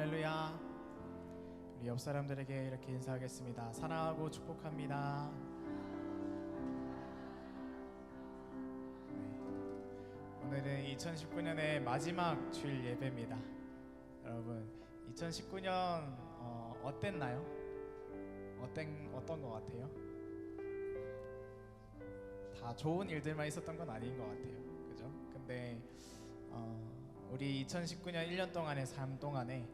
할렐루야. 우리 옆 사람들에게 이렇게 인사하겠습니다. 사랑하고 축복합니다. 오늘은 2019년의 마지막 주일 예배입니다. 여러분 2019년 어땠나요? 어떤 것 같아요? 다 좋은 일들만 있었던 건 아닌 것 같아요. 그죠? 근데 우리 2019년 1년 동안의 삶 동안에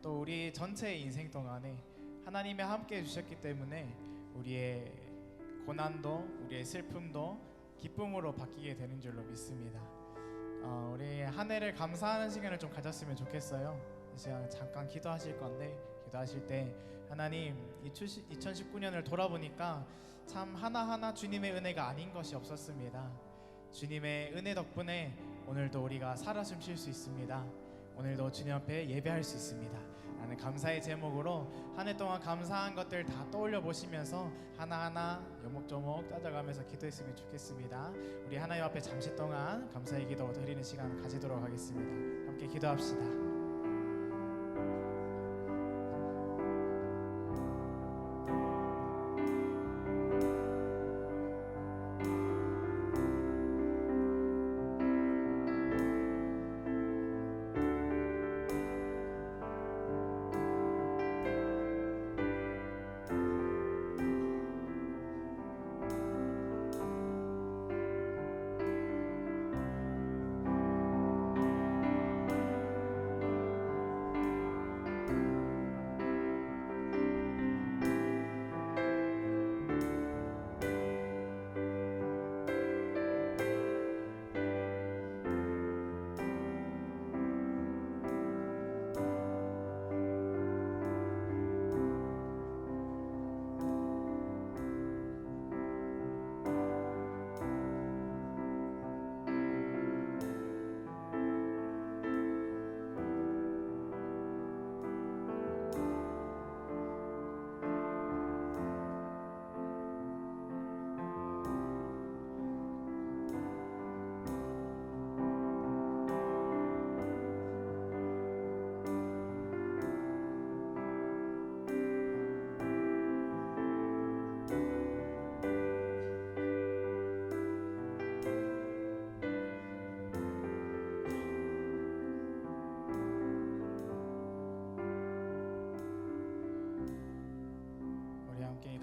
또 우리 전체의 인생 동안에 하나님이 함께 해주셨기 때문에 우리의 고난도 우리의 슬픔도 기쁨으로 바뀌게 되는 줄로 믿습니다. 우리 한 해를 감사하는 시간을 좀 가졌으면 좋겠어요. 이 시간 잠깐 기도하실 건데, 기도하실 때 하나님 2019년을 돌아보니까 참 하나하나 주님의 은혜가 아닌 것이 없었습니다. 주님의 은혜 덕분에 오늘도 우리가 살아 숨 쉴 수 있습니다. 오늘도 주님 앞에 예배할 수 있습니다. 라는 감사의 제목으로 한 해 동안 감사한 것들 다 떠올려 보시면서 하나하나 요목조목 따져가면서 기도했으면 좋겠습니다. 우리 하나님 앞에 잠시 동안 감사의 기도 드리는 시간 가지도록 하겠습니다. 함께 기도합시다.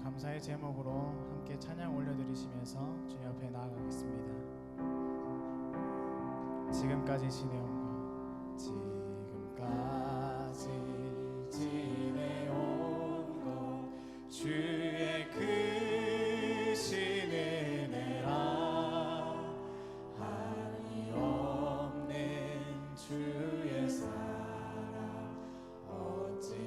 감사의 제목으로 함께 찬양 올려드리시면서 주님 앞에 나아가겠습니다. 지금까지 지내온 것, 지금까지 지내온 것 주의 크신 은혜라 한이 없는 주의 사랑 어찌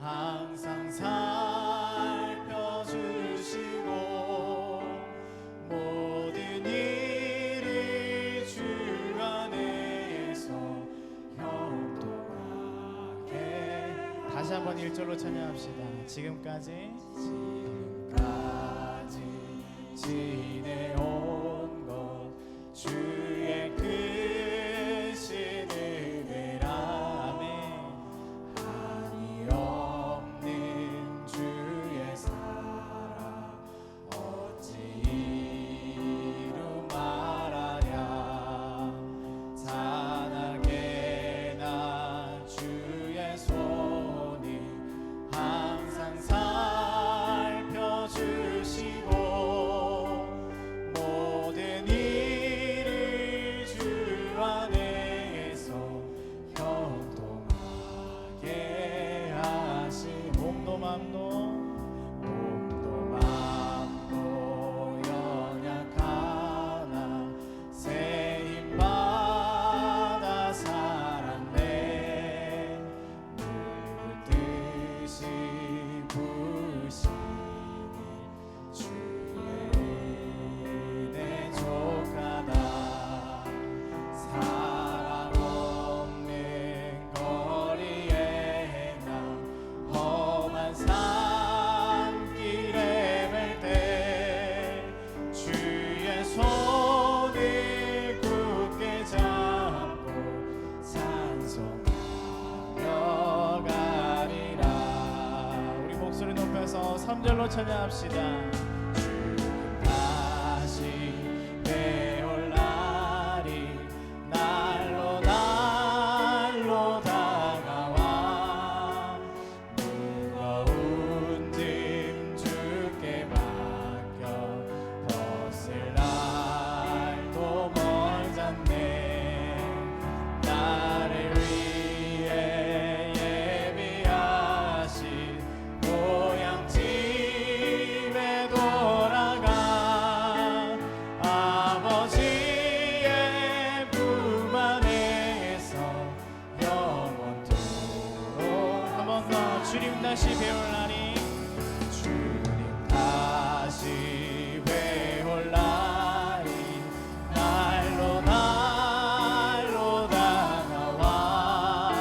항상 살펴주시고 모든 일이 주 안에서 형통하게. 다시 한번 1절로 찬양합시다. 지금까지 지내온 것 주의 크신 은혜라. 아멘. 모든 일을 주 높여서 3절로 찬양합시다. 다시 배울 날이 날로 날로 다가와 무거운 짐 주께 맡겨 벗을 날도 멀잖네. 나를 위해 예비하신 고향집에 돌아가 아버지의 품 안에서 영원토록. 한 번 더. 주님 다시 배울 날이, 주님 다시 배울 날이 날로 날로 다가와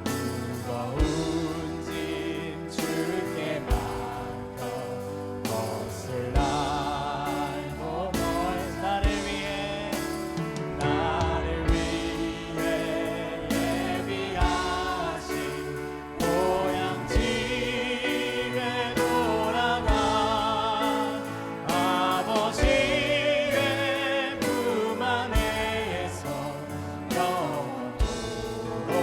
무거운 짐 주께 맡겨 벗을 날도 멀. 나를 위해 예비하신 고향집에 돌아가 아버지의 품 안에서 영원토록.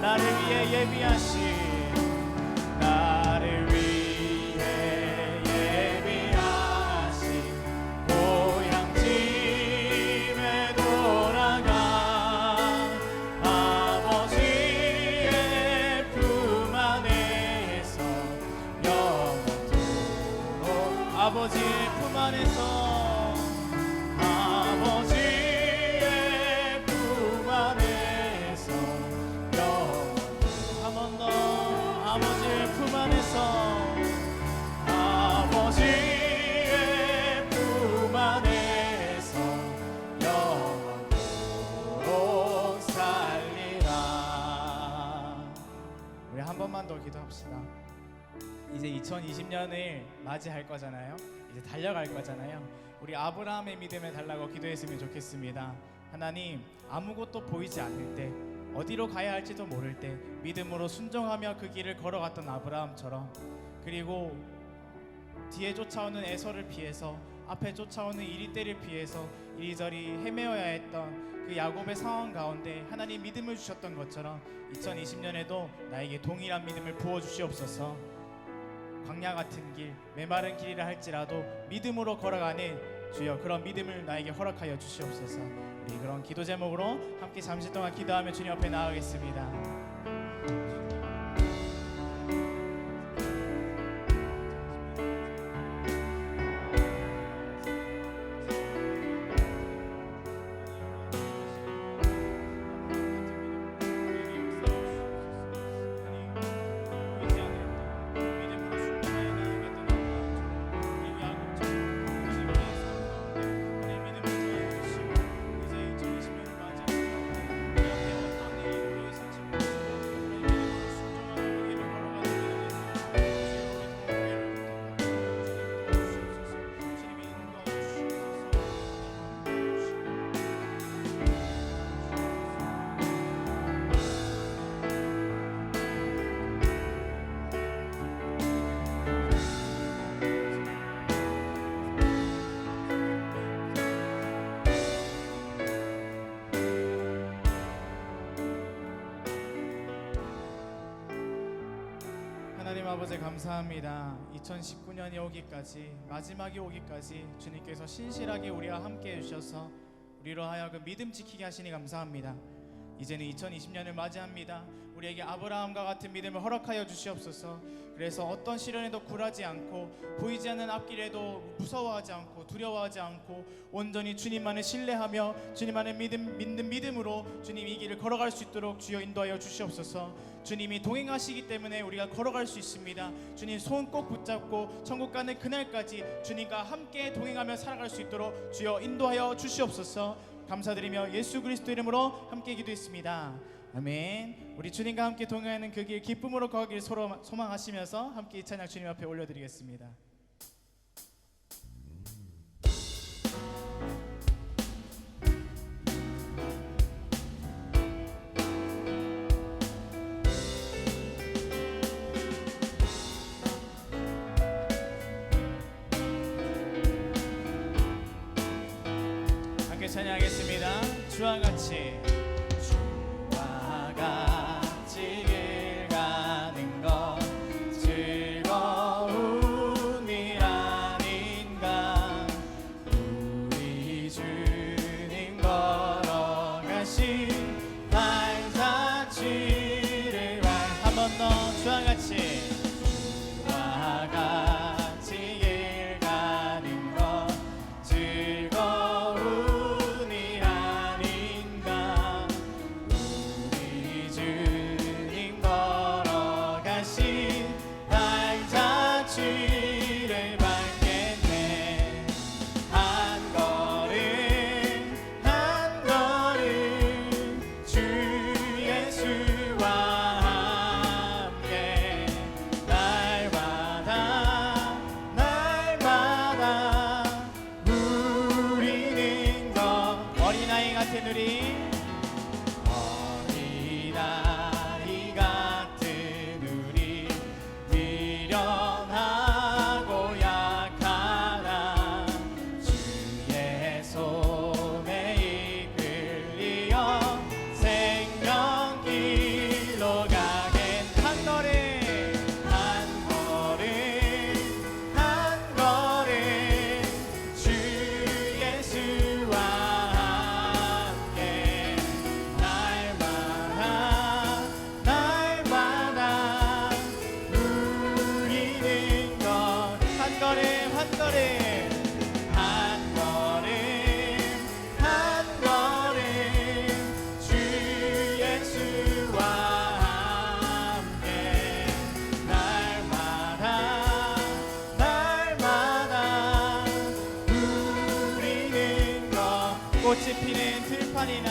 나를 위해 예비하신, 나를 위해 예비하신 고향집에 돌아가 아버지의 품 안에서 영원토록. 아버지의 품 안에서, 아버지의 품 안에서 영원토록. 한 번 더. 아버지의 품 안에서, 아버지의 품 안에서 영원토록 살리라. 우리 한 번만 더 기도합시다. 이제 2020년을 맞이할 거잖아요. 이제 달려갈 거잖아요. 우리 아브라함의 믿음을 달라고 기도했으면 좋겠습니다. 하나님, 아무것도 보이지 않을 때, 어디로 가야 할지도 모를 때 믿음으로 순종하며 그 길을 걸어갔던 아브라함처럼, 그리고 뒤에 쫓아오는 에서를 피해서, 앞에 쫓아오는 이리떼를 피해서 이리저리 헤매어야 했던 그 야곱의 상황 가운데 하나님 믿음을 주셨던 것처럼 2020년에도 나에게 동일한 믿음을 부어주시옵소서. 광야 같은 길, 메마른 길이라 할지라도 믿음으로 걸어가는 주여, 그런 믿음을 나에게 허락하여 주시옵소서. 우리 그런 기도 제목으로 함께 잠시 동안 기도하며 주님 앞에 나아가겠습니다. 하나님 아버지 감사합니다. 2019년이 오기까지, 마지막이 오기까지 주님께서 신실하게 우리와 함께 해주셔서 우리로 하여금 믿음 지키게 하시니 감사합니다. 이제는 2020년을 맞이합니다. 우리에게 아브라함과 같은 믿음을 허락하여 주시옵소서. 그래서 어떤 시련에도 굴하지 않고, 보이지 않는 앞길에도 무서워하지 않고 두려워하지 않고, 온전히 주님만을 신뢰하며 주님만을 믿는 믿음으로 주님 이 길을 걸어갈 수 있도록 주여 인도하여 주시옵소서. 주님이 동행하시기 때문에 우리가 걸어갈 수 있습니다. 주님 손 꼭 붙잡고 천국 가는 그날까지 주님과 함께 동행하며 살아갈 수 있도록 주여 인도하여 주시옵소서. 감사드리며 예수 그리스도 이름으로 함께 기도했습니다. 아멘. 우리 주님과 함께 동행하는 그 길 기쁨으로 거하기를 서로 소망하시면서 함께 이 찬양 주님 앞에 올려드리겠습니다. 주와 같이 주와 같이 길 가는 것 즐거운 일 아닌가. 우리 주님 걸어가신 발자취를 한 번 더 주와 같이 주와 같이 길 가는 것 즐거운 일 아닌가. 우리 주님 걸어가신 발자취를 밟겠네. 한 걸음 한 걸음 주 예수와 함께 날마다 날마다 누리는 것. 어린아이 같은 우리 어린아이 같은 우리 미련하고 약하나 주의 손에 이끌리어 생명길로 가겐. 한 걸음 한 걸음 한 걸음 주 예수와 함께 날마다 날마다 누리는 것. 한 걸음 한 걸음 한 걸음 한 걸음 주 예수와 함께 날마다 날마다 누리는 것. 꽃이 피는 들판이나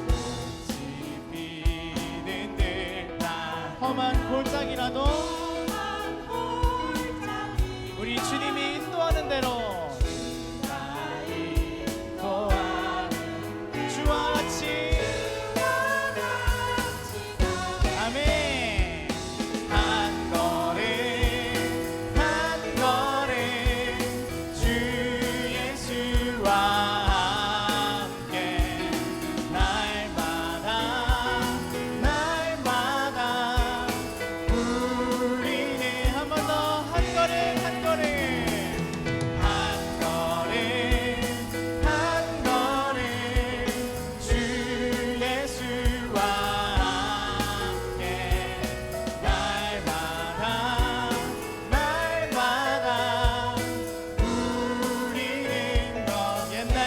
꽃이 피는 들판 험한 골짜기라도 우리 주님이 인도하는 대로 인도하는 주와 같이 아멘. 한 걸음 한 걸음 주 예수와 함께 날마다 날마다 우리는 한 번 더 한 걸음 한 걸음 한 걸음 한 걸음 주 예수와 함께 날마다 날마다 우리는 것. 옛날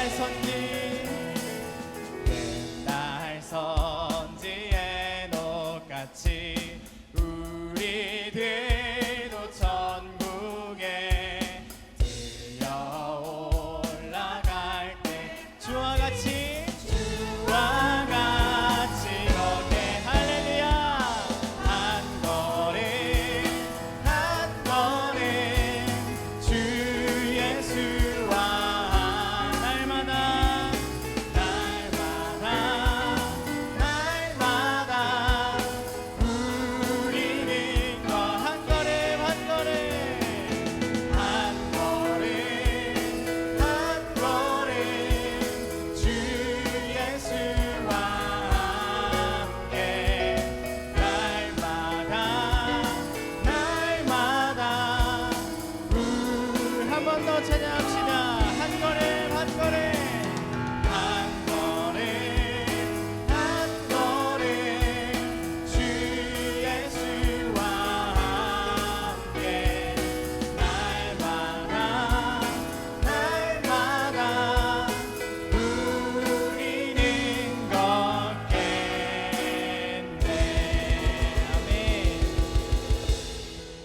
선지의 녹같이 우리들도 천국에 들려 올라갈 때 주와 같이 주와 같이 걷게. 할렐루야. 한 걸음 한 걸음 주 예수와 날마다 날마다 날마다 우리는 것. 한 걸음 한 걸음 한 걸음 한 걸음 주 예수와 함께 날마다 날마다 한 번 더 찬양합시다. 한 걸음 한 걸음 한 걸음 한 걸음 주 예수와 함께 날마다 날마다 우리는 걷겠네. 아멘.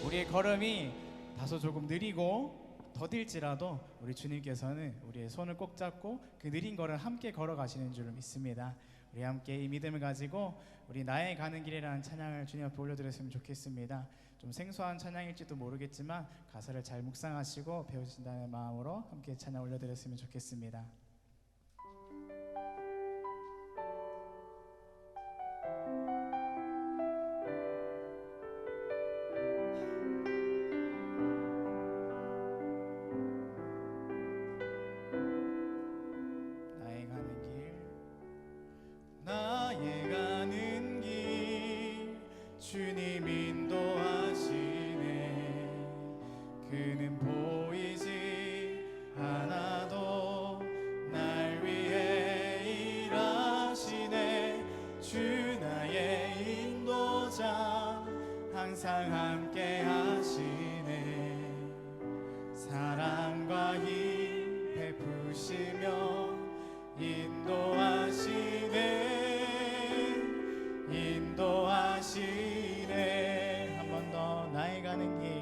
우리의 걸음이 다소 조금 느리고 더딜지라도 우리 주님께서는 우리의 손을 꼭 잡고 그 느린 걸을 함께 걸어가시는 줄 믿습니다. 우리 함께 이 믿음을 가지고 우리 나의 가는 길이라는 찬양을 주님 앞에 올려드렸으면 좋겠습니다. 좀 생소한 찬양일지도 모르겠지만 가사를 잘 묵상하시고 배우신다는 마음으로 함께 찬양 올려드렸으면 좋겠습니다. 나의 가는 길 그는 보이지 않아도 날 위해 일하시네. 주 나의 인도자 항상 함께 하시네. 사랑과 힘 베푸시며 인도하시네. 한 번 더. 나의 가는 길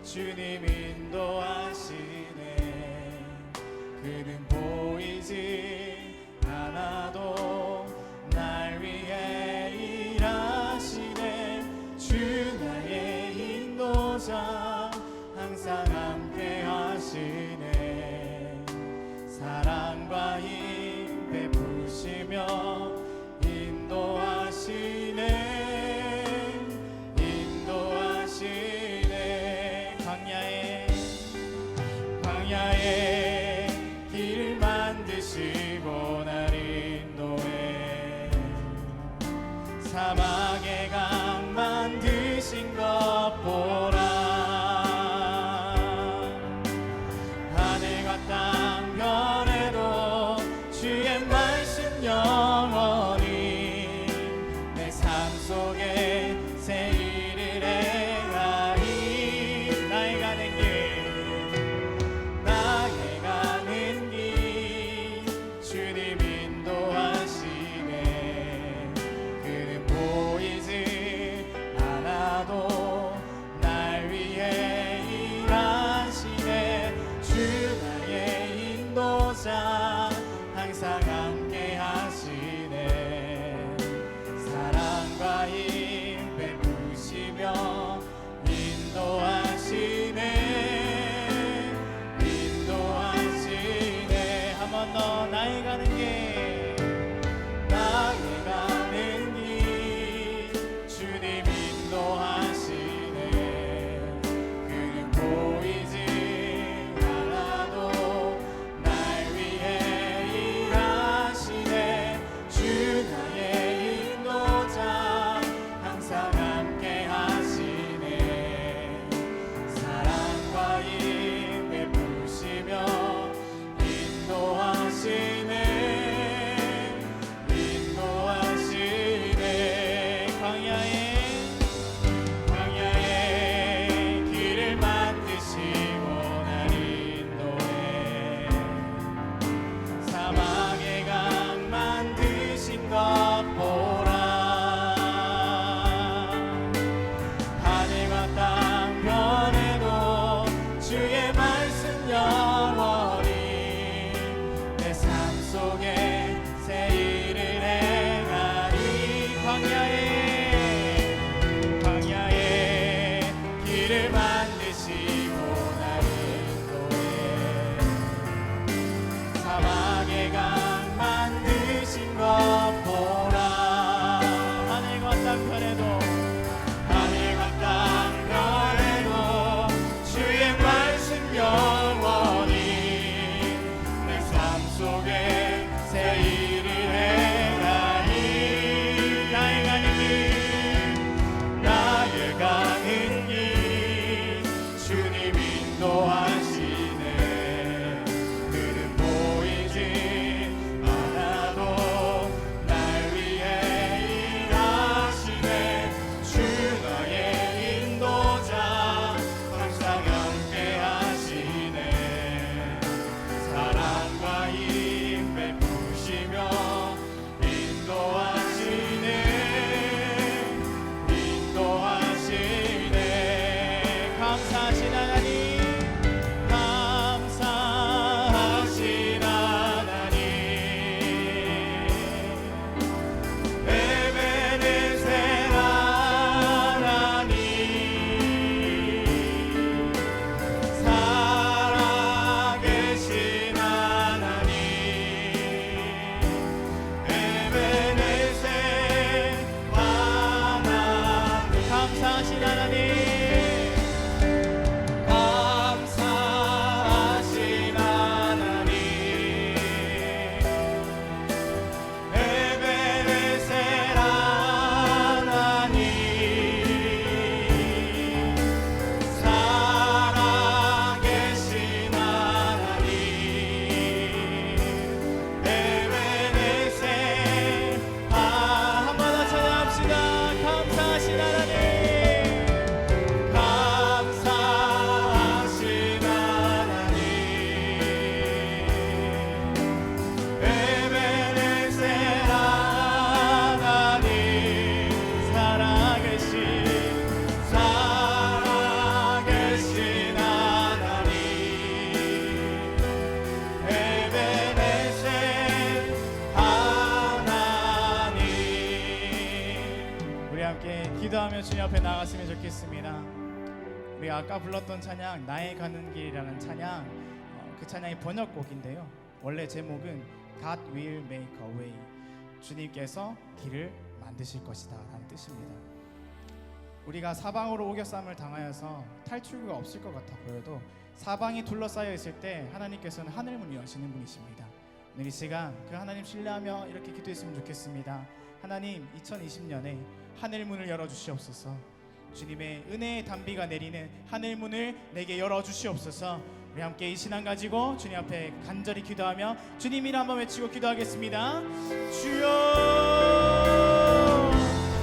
주님 인도하시네. 그는 보이지 않아도 날 위해 일하시네. 주 나의 인도자 항상 함께 하시네. 사랑과 힘 베푸시며 인도하시네. 광야에 길을 만드시고 날 인도해. 사막에 강 만드신 것 보라. 하늘과 땅 변해도 주의 말씀 영원히 내 삶 속에 새 일을 행하리. 나의 가는 길 주님 인도하시네. 그는 보이지 않아도 날 위해 일하시네. 주 나의 인도자 항상 함께 하시네. 사랑과 힘 베푸시며 인도하시네. 한 번 더. 나의 가는 길 주님 인도하시네. 그는 보이지 않아도 날 위해 일하시네. 주 나의 인도자 항상 함께 하시네. 사랑과 힘 베푸시며 인도하시네. 광야에 길을 만드시고 날 인도해. 사막에 강 만드신 것 보라. 하늘과 땅 변해도 주의 말씀 영원히 내 삶 속에 새 일을 행하리. 광야에 길을 만드시고 날 인도해. 사막에 강 만드신 것 보라. 하늘과 땅 변해도 주의 말씀 영원히 내 삶 속에 새 일을 행하니. 나의 가는 길 주님 인도하시네. 그는 보이지 않아도 날 위해 일하시네. 주 나의 인도자 항상 함께 하시네. 사랑과 힘 베푸시며 인도하시네. 감사하신 하나님, 에베네셀 하나님, 살아계신 하나님, 에베네셀 하나님. 감사하신 하나님, 에베네셀 하나님, 기도하며 주님 앞에 나아갔으면 좋겠습니다. 우리가 아까 불렀던 찬양 나의 가는 길이라는 찬양, 그 찬양이 번역곡인데요. 원래 제목은 God will make a way. 주님께서 길을 만드실 것이다 라는 뜻입니다. 우리가 사방으로 오겨쌈을 당하여서 탈출구가 없을 것 같아 보여도 사방이 둘러싸여 있을 때 하나님께서는 하늘문을 여시는 분이십니다. 오늘 이 시간 그 하나님 신뢰하며 이렇게 기도했으면 좋겠습니다. 하나님, 2020년에 하늘문을 열어주시옵소서. 주님의 은혜의 단비가 내리는 하늘문을 내게 열어주시옵소서. 우리 함께 이 신앙 가지고 주님 앞에 간절히 기도하며 주님 이름 한번 외치고 기도하겠습니다. 주여,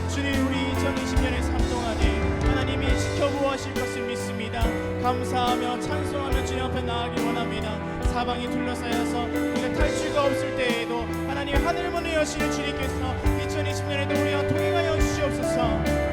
주님, 우리 2020년의 삶 동안에 하나님이 지켜보아하실 것을 믿습니다. 감사하며 찬송하며 주님 앞에 나아가기 원합니다. 사방이 둘러싸여서 우리가 탈출가 없을 때에도 하나님 하늘문을 여시는 주님께서 2020년에도 우리와 동행하여 주시옵소서.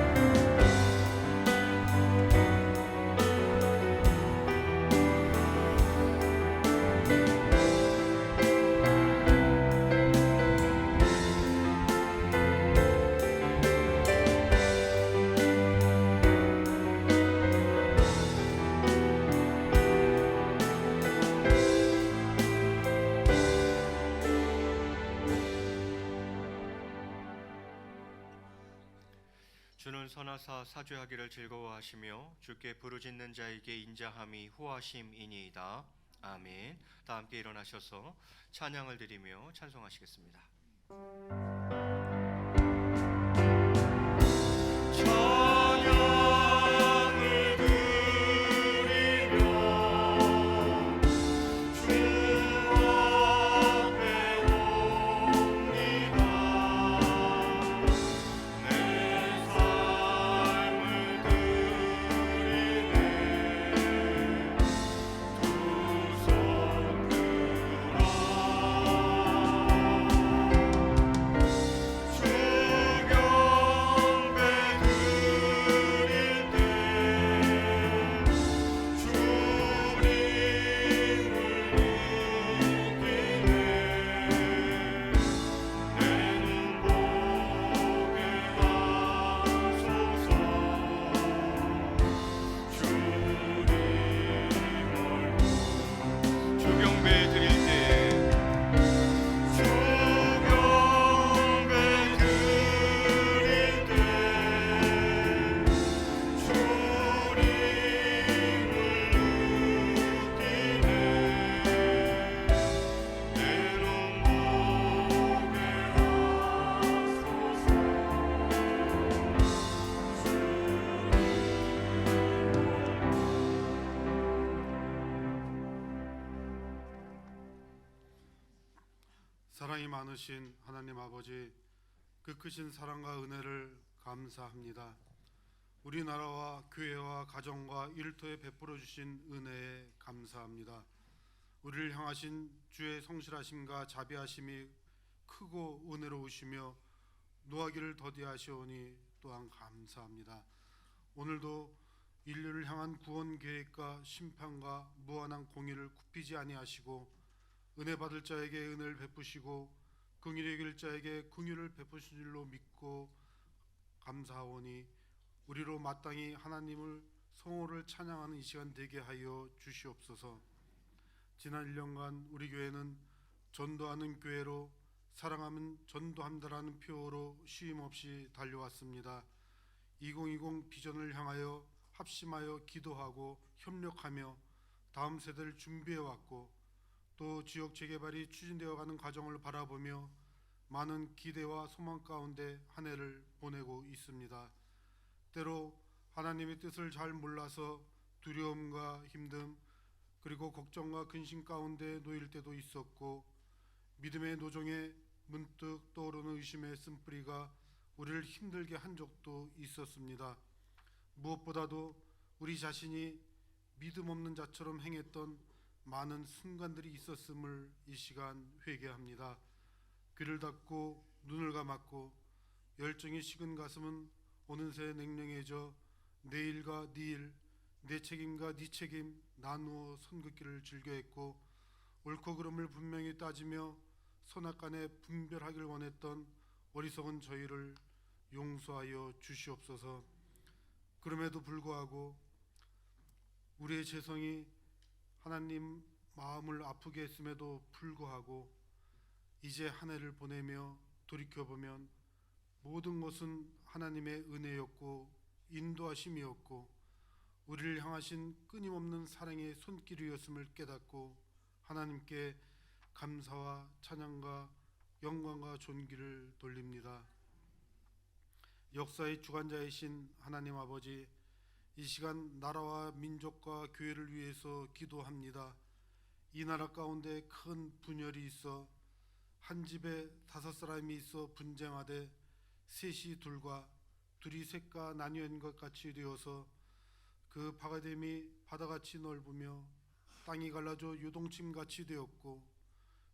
주는 선하사 사죄하기를 즐거워하시며 주께 부르짖는 자에게 인자함이 후하심이니이다. 아멘. 다 함께 일어나셔서 찬양을 드리며 찬송하시겠습니다. 사랑이 많으신 하나님 아버지, 그 크신 사랑과 은혜를 감사합니다. 우리나라와 교회와 가정과 일터에 베풀어 주신 은혜에 감사합니다. 우리를 향하신 주의 성실하심과 자비하심이 크고 은혜로우시며 노하기를 더디하시오니 또한 감사합니다. 오늘도 인류를 향한 구원 계획과 심판과 무한한 공의를 굽히지 아니하시고 은혜 받을 자에게 은혜를 베푸시고 긍휼히 여길 자에게 긍휼을 베푸신 줄로 믿고 감사하오니 우리로 마땅히 하나님을 성호를 찬양하는 이 시간 되게 하여 주시옵소서. 지난 1년간 우리 교회는 전도하는 교회로 사랑하면 전도한다라는 표어로 쉼없이 달려왔습니다. 2020 비전을 향하여 합심하여 기도하고 협력하며 다음 세대를 준비해왔고 또 지역 재개발이 추진되어가는 과정을 바라보며 많은 기대와 소망 가운데 한 해를 보내고 있습니다. 때로 하나님의 뜻을 잘 몰라서 두려움과 힘듦 그리고 걱정과 근심 가운데 놓일 때도 있었고 믿음의 노정에 문득 떠오르는 의심의 쓴뿌리가 우리를 힘들게 한 적도 있었습니다. 무엇보다도 우리 자신이 믿음 없는 자처럼 행했던 많은 순간들이 있었음을 이 시간 회개합니다. 귀를 닫고 눈을 감았고 열정이 식은 가슴은 어느새 냉랭해져 내일과 네일, 내 책임과 네 책임 나누어 선긋기를 즐겨했고 옳고 그름을 분명히 따지며 선악간에 분별하기를 원했던 어리석은 저희를 용서하여 주시옵소서. 그럼에도 불구하고 우리의 죄성이 하나님 마음을 아프게 했음에도 불구하고 이제 한 해를 보내며 돌이켜보면 모든 것은 하나님의 은혜였고 인도하심이었고 우리를 향하신 끊임없는 사랑의 손길이었음을 깨닫고 하나님께 감사와 찬양과 영광과 존귀를 돌립니다. 역사의 주관자이신 하나님 아버지, 이 시간 나라와 민족과 교회를 위해서 기도합니다. 이 나라 가운데 큰 분열이 있어 한 집에 5사람이 있어 분쟁하되 셋이 둘과 둘이 셋과 나뉘은 것 같이 되어서 그 바가댐이 바다같이 넓으며 땅이 갈라져 요동침같이 되었고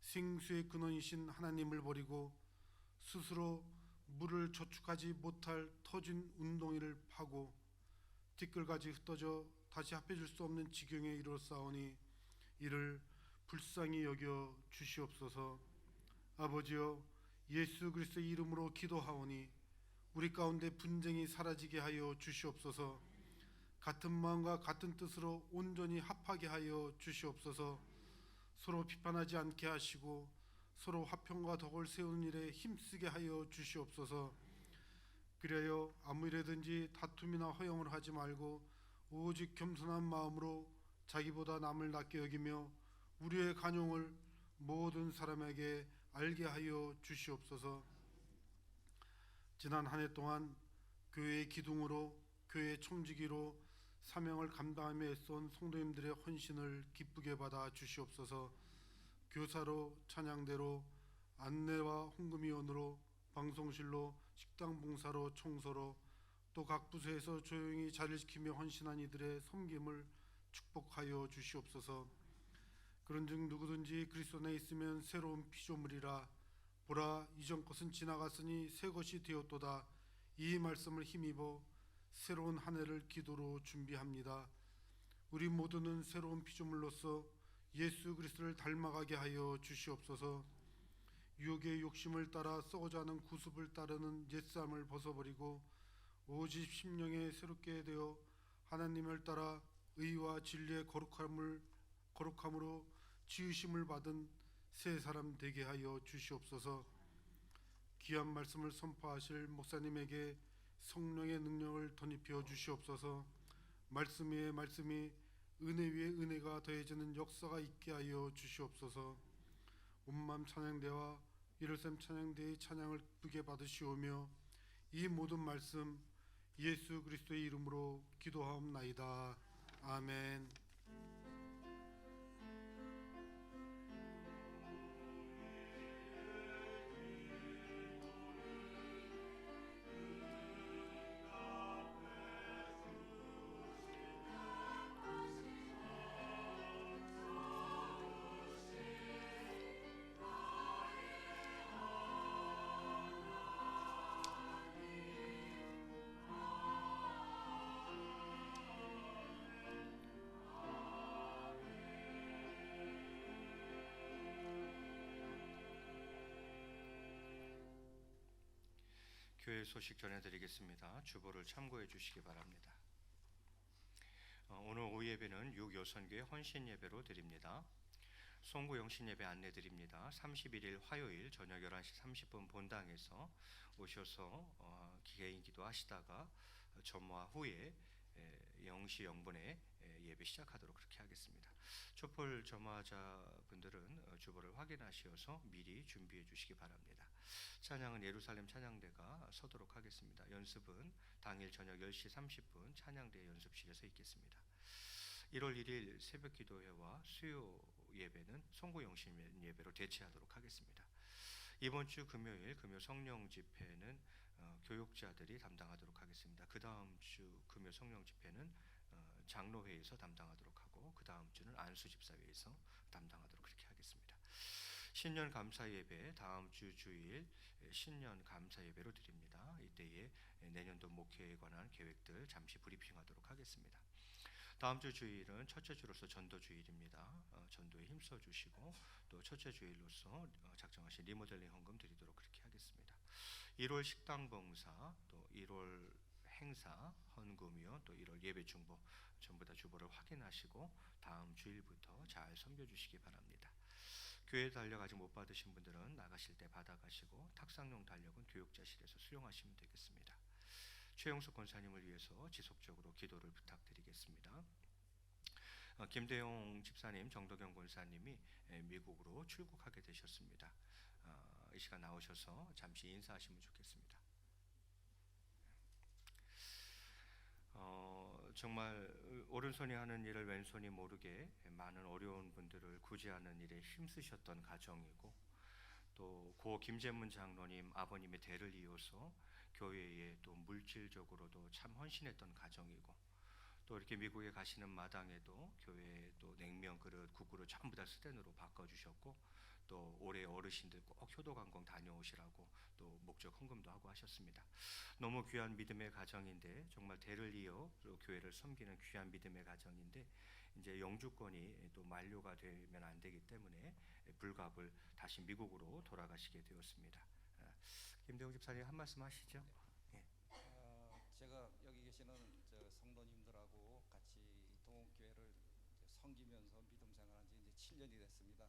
생수의 근원이신 하나님을 버리고 스스로 물을 저축하지 못할 터진 운동이를 파고 티끌같이 흩어져 다시 합해질 수 없는 지경에 이르렀사오니 이를 불쌍히 여겨 주시옵소서. 아버지여, 예수 그리스도의 이름으로 기도하오니 우리 가운데 분쟁이 사라지게 하여 주시옵소서. 같은 마음과 같은 뜻으로 온전히 합하게 하여 주시옵소서. 서로 비판하지 않게 하시고 서로 화평과 덕을 세우는 일에 힘쓰게 하여 주시옵소서. 그래야 아무 일에든지 다툼이나 허영을 하지 말고 오직 겸손한 마음으로 자기보다 남을 낮게 여기며 우리의 간용을 모든 사람에게 알게 하여 주시옵소서. 지난 한 해 동안 교회의 기둥으로 교회의 청지기로 사명을 감당하며 애써온 성도님들의 헌신을 기쁘게 받아 주시옵소서. 교사로, 찬양대로, 안내와 홍금위원으로, 방송실로, 식당 봉사로, 청소로, 또 각 부서에서 조용히 자리를 지키며 헌신한 이들의 섬김을 축복하여 주시옵소서. 그런즉 누구든지 그리스도 안에 있으면 새로운 피조물이라. 보라, 이전 것은 지나갔으니 새 것이 되었도다. 이 말씀을 힘입어 새로운 한 해를 기도로 준비합니다. 우리 모두는 새로운 피조물로서 예수 그리스도를 닮아가게 하여 주시옵소서. 유혹의 욕심을 따라 썩어져 하는 구습을 따르는 옛사람을 벗어버리고 오직 심령에 새롭게 되어 하나님을 따라 의와 진리의 거룩함으로 지으심을 받은 새 사람 되게 하여 주시옵소서. 귀한 말씀을 선포하실 목사님에게 성령의 능력을 덧입혀 주시옵소서. 말씀 위에 말씀이 은혜 위에 은혜가 더해지는 역사가 있게 하여 주시옵소서. 온맘 찬양대와 예루살렘 찬양대의 찬양을 기쁘게 받으시오며 이 모든 말씀 예수 그리스도의 이름으로 기도하옵나이다. 아멘. 교회 소식 전해드리겠습니다. 주보를 참고해 주시기 바랍니다. 오늘 오후 예배는 6여선교회 헌신 예배로 드립니다. 송구 영신 예배 안내 드립니다. 31일 화요일 저녁 11시 30분 본당에서 오셔서 개인 기도하시다가 점화 후에 0시 0분에 예배 시작하도록 그렇게 하겠습니다. 촛불 점화자분들은 주보를 확인하셔서 미리 준비해 주시기 바랍니다. 찬양은 예루살렘 찬양대가 서도록 하겠습니다. 연습은 당일 저녁 10시 30분 찬양대 연습실에서 있겠습니다. 1월 1일 새벽 기도회와 수요 예배는 송구 영신 예배로 대체하도록 하겠습니다. 이번 주 금요일 금요 성령 집회는 교육자들이 담당하도록 하겠습니다. 그 다음 주 금요 성령 집회는 장로회에서 담당하도록 하고 그 다음 주는 안수 집사회에서 담당하도록 그렇게 하겠습니다. 신년 감사 예배 다음 주 주일 신년 감사 예배로 드립니다. 이때에 내년도 목회에 관한 계획들 잠시 브리핑하도록 하겠습니다. 다음 주 주일은 첫째 주로서 전도 주일입니다. 전도에 힘써 주시고 또 첫째 주일로서 작정하신 리모델링 헌금 드리도록 그렇게 하겠습니다. 1월 식당 봉사 또 1월 행사, 헌금이요, 또 1월 예배 중보 전부 다 주보를 확인하시고 다음 주일부터 잘 섬겨주시기 바랍니다. 교회 달력 아직 못 받으신 분들은 나가실 때 받아가시고 탁상용 달력은 교육자실에서 수령하시면 되겠습니다. 최영숙 권사님을 위해서 지속적으로 기도를 부탁드리겠습니다. 김대용 집사님, 정덕영 권사님이 미국으로 출국하게 되셨습니다. 이 시간 나오셔서 잠시 인사하시면 좋겠습니다. 정말 오른손이 하는 일을 왼손이 모르게 많은 어려운 분들을 구제하는 일에 힘쓰셨던 가정이고, 또 고 김재문 장로님 아버님의 대를 이어서 교회에 또 물질적으로도 참 헌신했던 가정이고, 또 이렇게 미국에 가시는 마당에도 교회에 또 냉면 그릇, 국 그릇 전부 다 스텐으로 바꿔주셨고, 또 올해 어르신들 꼭 효도관광 다녀오시라고 또 목적 헌금도 하고 하셨습니다. 너무 귀한 믿음의 가정인데, 정말 대를 이어 교회를 섬기는 귀한 믿음의 가정인데, 이제 영주권이 또 만료가 되면 안 되기 때문에 불갑을 다시 미국으로 돌아가시게 되었습니다. 김대웅 집사님 한 말씀 하시죠. 예. 제가 여기 계시는 성도님들하고 같이 동국교회를 섬기면서 믿음 생활한 지 이제 7년이 됐습니다.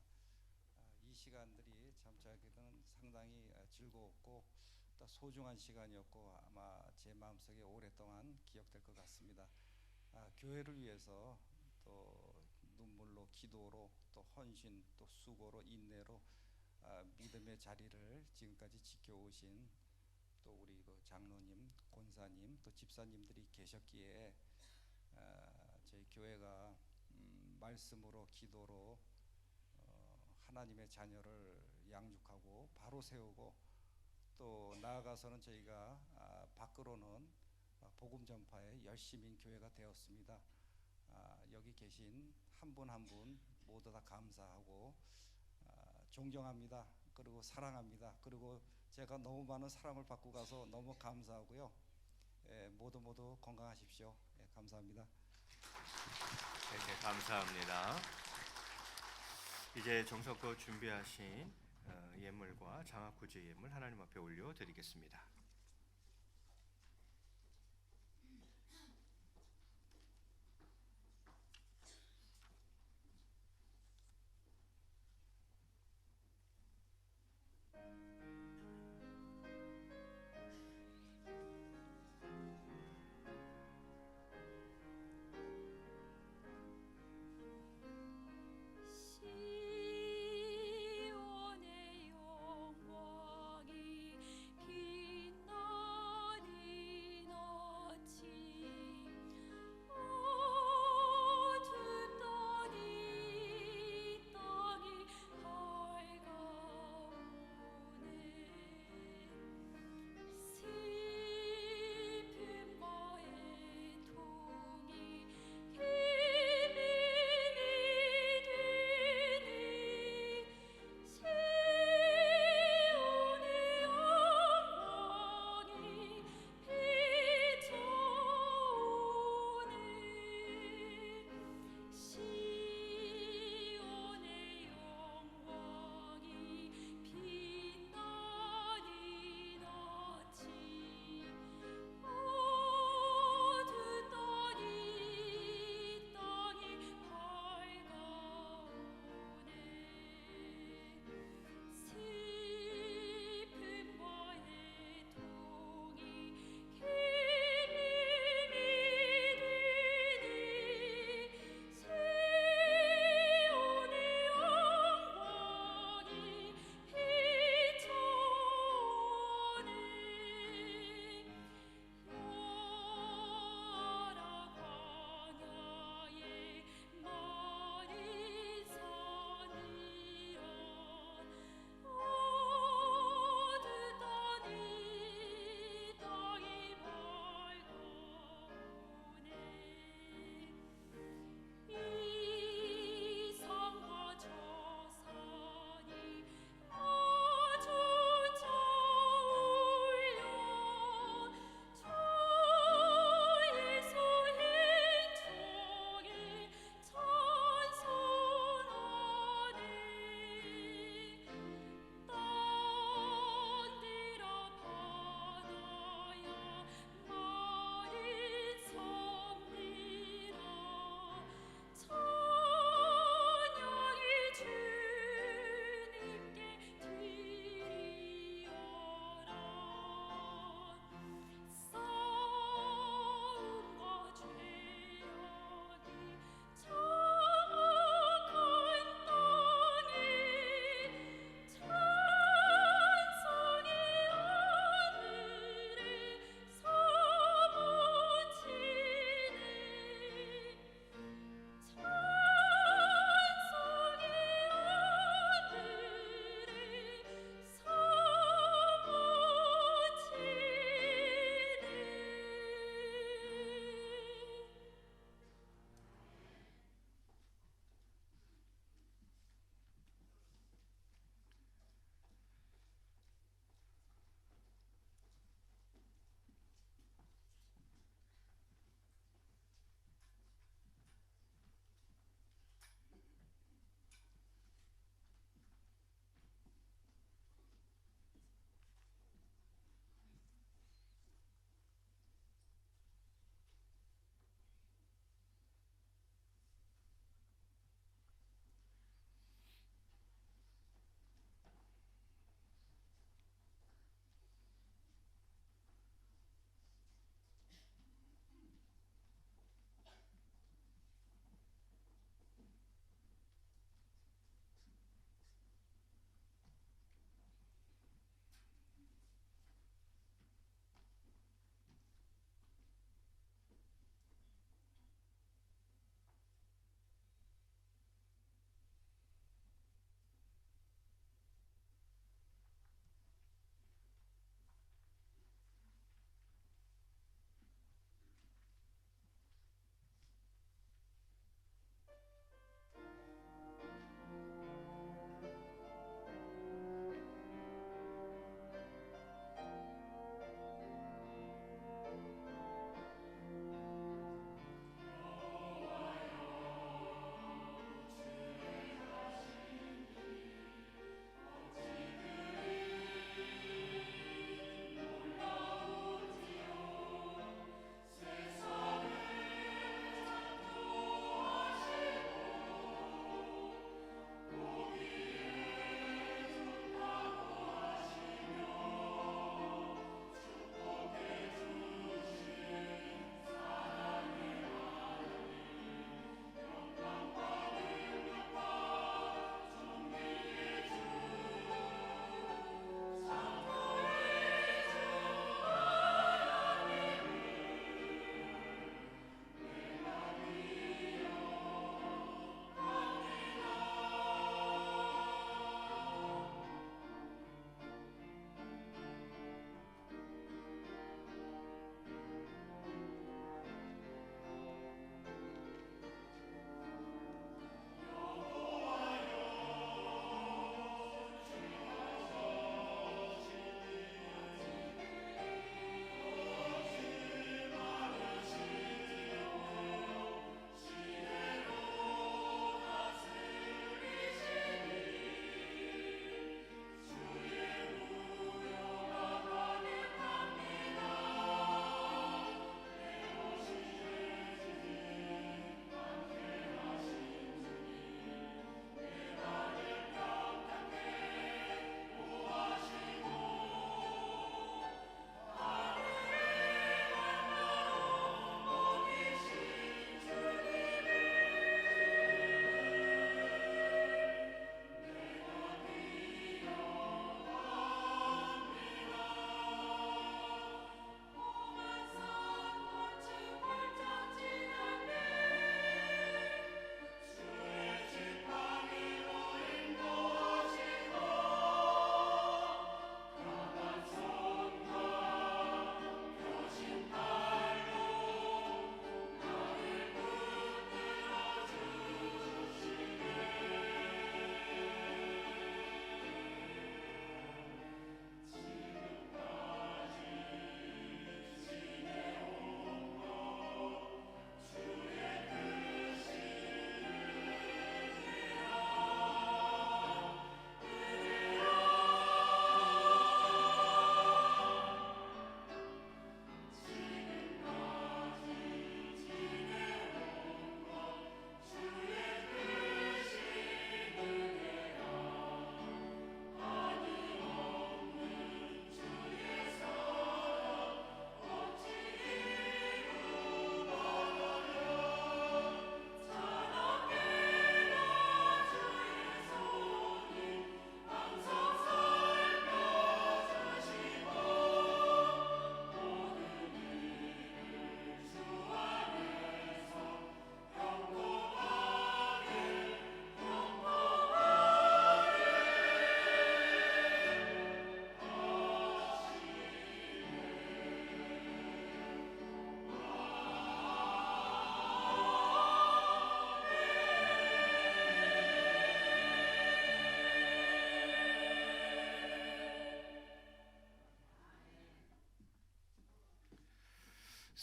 이 시간들이 참 저에게는 상당히 즐거웠고 또 소중한 시간이었고 아마 제 마음속에 오랫동안 기억될 것 같습니다. 교회를 위해서 또 눈물로, 기도로, 또 헌신, 또 수고로, 인내로 믿음의 자리를 지금까지 지켜오신 또 우리 그 장로님, 권사님, 또 집사님들이 계셨기에 저희 교회가 말씀으로, 기도로 하나님의 자녀를 양육하고 바로 세우고, 또 나아가서는 저희가 밖으로는 복음 전파에 열심인 교회가 되었습니다. 여기 계신 한 분 한 분 모두 다 감사하고 존경합니다. 그리고 사랑합니다. 그리고 제가 너무 많은 사랑을 받고 가서 너무 감사하고요. 모두 건강하십시오. 감사합니다. 네, 감사합니다. 이제 정성껏 준비하신 예물과 장학구제 예물 하나님 앞에 올려드리겠습니다. 시온의 영광이 빛나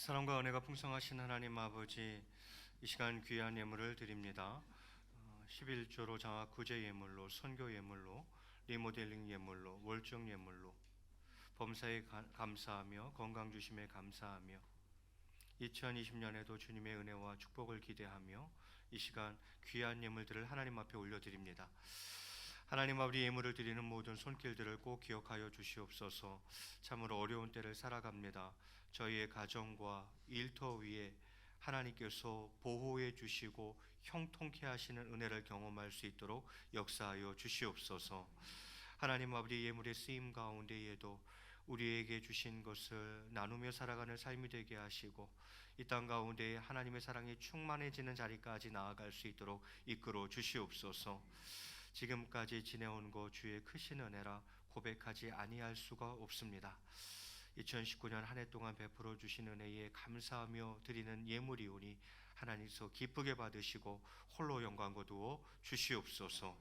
사랑과 은혜가 풍성하신 하나님 아버지, 이 시간 귀한 예물을 드립니다. 11조로 장학 구제 예물로, 선교 예물로, 리모델링 예물로, 월정 예물로 범사에 감사하며 건강 주심에 감사하며 2020년에도 주님의 은혜와 축복을 기대하며 이 시간 귀한 예물들을 하나님 앞에 올려드립니다. 하나님 아버지, 예물을 드리는 모든 손길들을 꼭 기억하여 주시옵소서. 참으로 어려운 때를 살아갑니다. 저희의 가정과 일터 위에 하나님께서 보호해 주시고 형통케 하시는 은혜를 경험할 수 있도록 역사하여 주시옵소서. 하나님 아버지, 예물의 쓰임 가운데에도 우리에게 주신 것을 나누며 살아가는 삶이 되게 하시고 이 땅 가운데 하나님의 사랑이 충만해지는 자리까지 나아갈 수 있도록 이끌어 주시옵소서. 지금까지 지내온 것 주의 크신 은혜라 고백하지 아니할 수가 없습니다. 2019년 한 해 동안 베풀어 주신 은혜에 감사하며 드리는 예물이오니 하나님께서 기쁘게 받으시고 홀로 영광 거두어 주시옵소서.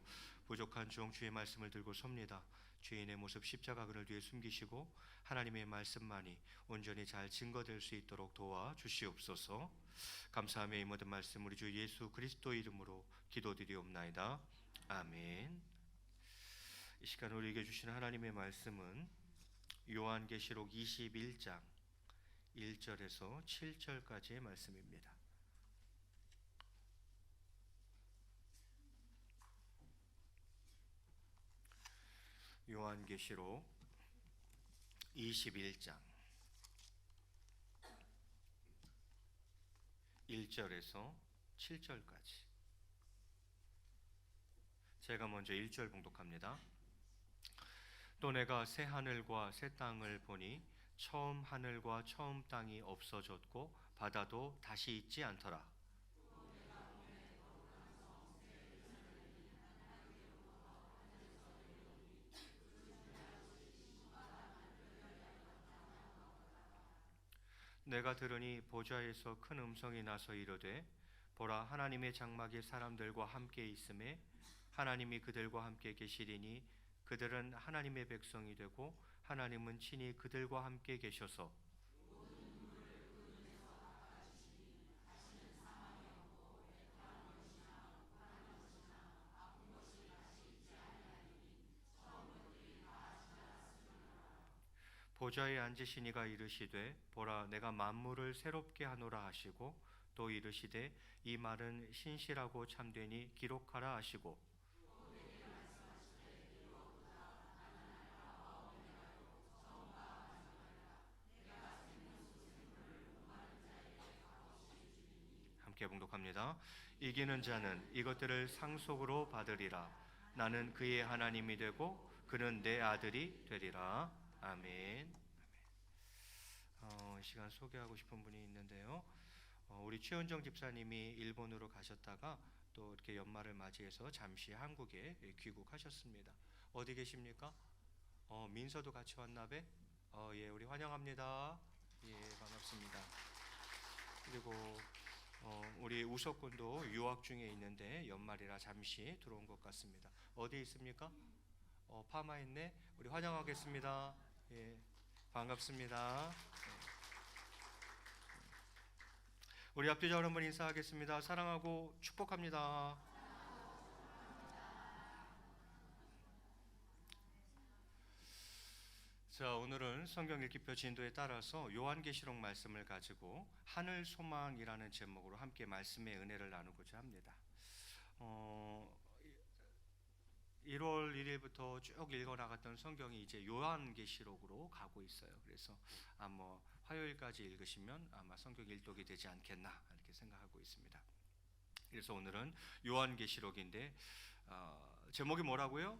부족한 종 주의 말씀을 들고 섭니다. 죄인의 모습 십자가 그늘 뒤에 숨기시고 하나님의 말씀만이 온전히 잘 증거될 수 있도록 도와 주시옵소서. 감사하며 이 모든 말씀 우리 주 예수 그리스도 이름으로 기도드리옵나이다. 아멘. 이 시간 우리에게 주시는 하나님의 말씀은 요한계시록 21장 1절에서 7절까지의 말씀입니다. 요한계시록 21장 1절에서 7절까지. 제가 먼저 1절 봉독합니다. 또 내가 새 하늘과 새 땅을 보니 처음 하늘과 처음 땅이 없어졌고 바다도 다시 있지 않더라. 내가 들으니 보좌에서 큰 음성이 나서 이르되 보라, 하나님의 장막이 사람들과 함께 있음에 하나님이 그들과 함께 계시리니 그들은 하나님의 백성이 되고 하나님은 친히 그들과 함께 계셔서 보좌에 앉으신 이가 이르시되 보라, 내가 만물을 새롭게 하노라 하시고 또 이르시되 이 말은 신실하고 참되니 기록하라 하시고 함께 봉독합니다. 이기는 자는 이것들을 상속으로 받으리라. 나는 그의 하나님이 되고 그는 내 아들이 되리라. 아멘. 이 시간 소개하고 싶은 분이 있는데요. 우리 최은정 집사님이 일본으로 가셨다가 또 이렇게 연말을 맞이해서 잠시 한국에 귀국하셨습니다. 어디 계십니까? 민서도 같이 왔나배? 예, 우리 환영합니다. 예, 반갑습니다. 그리고 우리 우석 군도 유학 중에 있는데 연말이라 잠시 들어온 것 같습니다. 어디 있습니까? 파마 있네. 우리 환영하겠습니다. 예, 반갑습니다. 우리 앞뒤자 여러분 인사하겠습니다. 사랑하고 축복합니다. 자, 오늘은 성경 읽기표 진도에 따라서 요한계시록 말씀을 가지고 하늘 소망이라는 제목으로 함께 말씀의 은혜를 나누고자 합니다. 1월 1일부터 쭉 읽어나갔던 성경이 이제 요한계시록으로 가고 있어요. 그래서 화요일까지 읽으시면 아마 성경 일독이 되지 않겠나 이렇게 생각하고 있습니다. 그래서 오늘은 요한계시록인데 제목이 뭐라고요?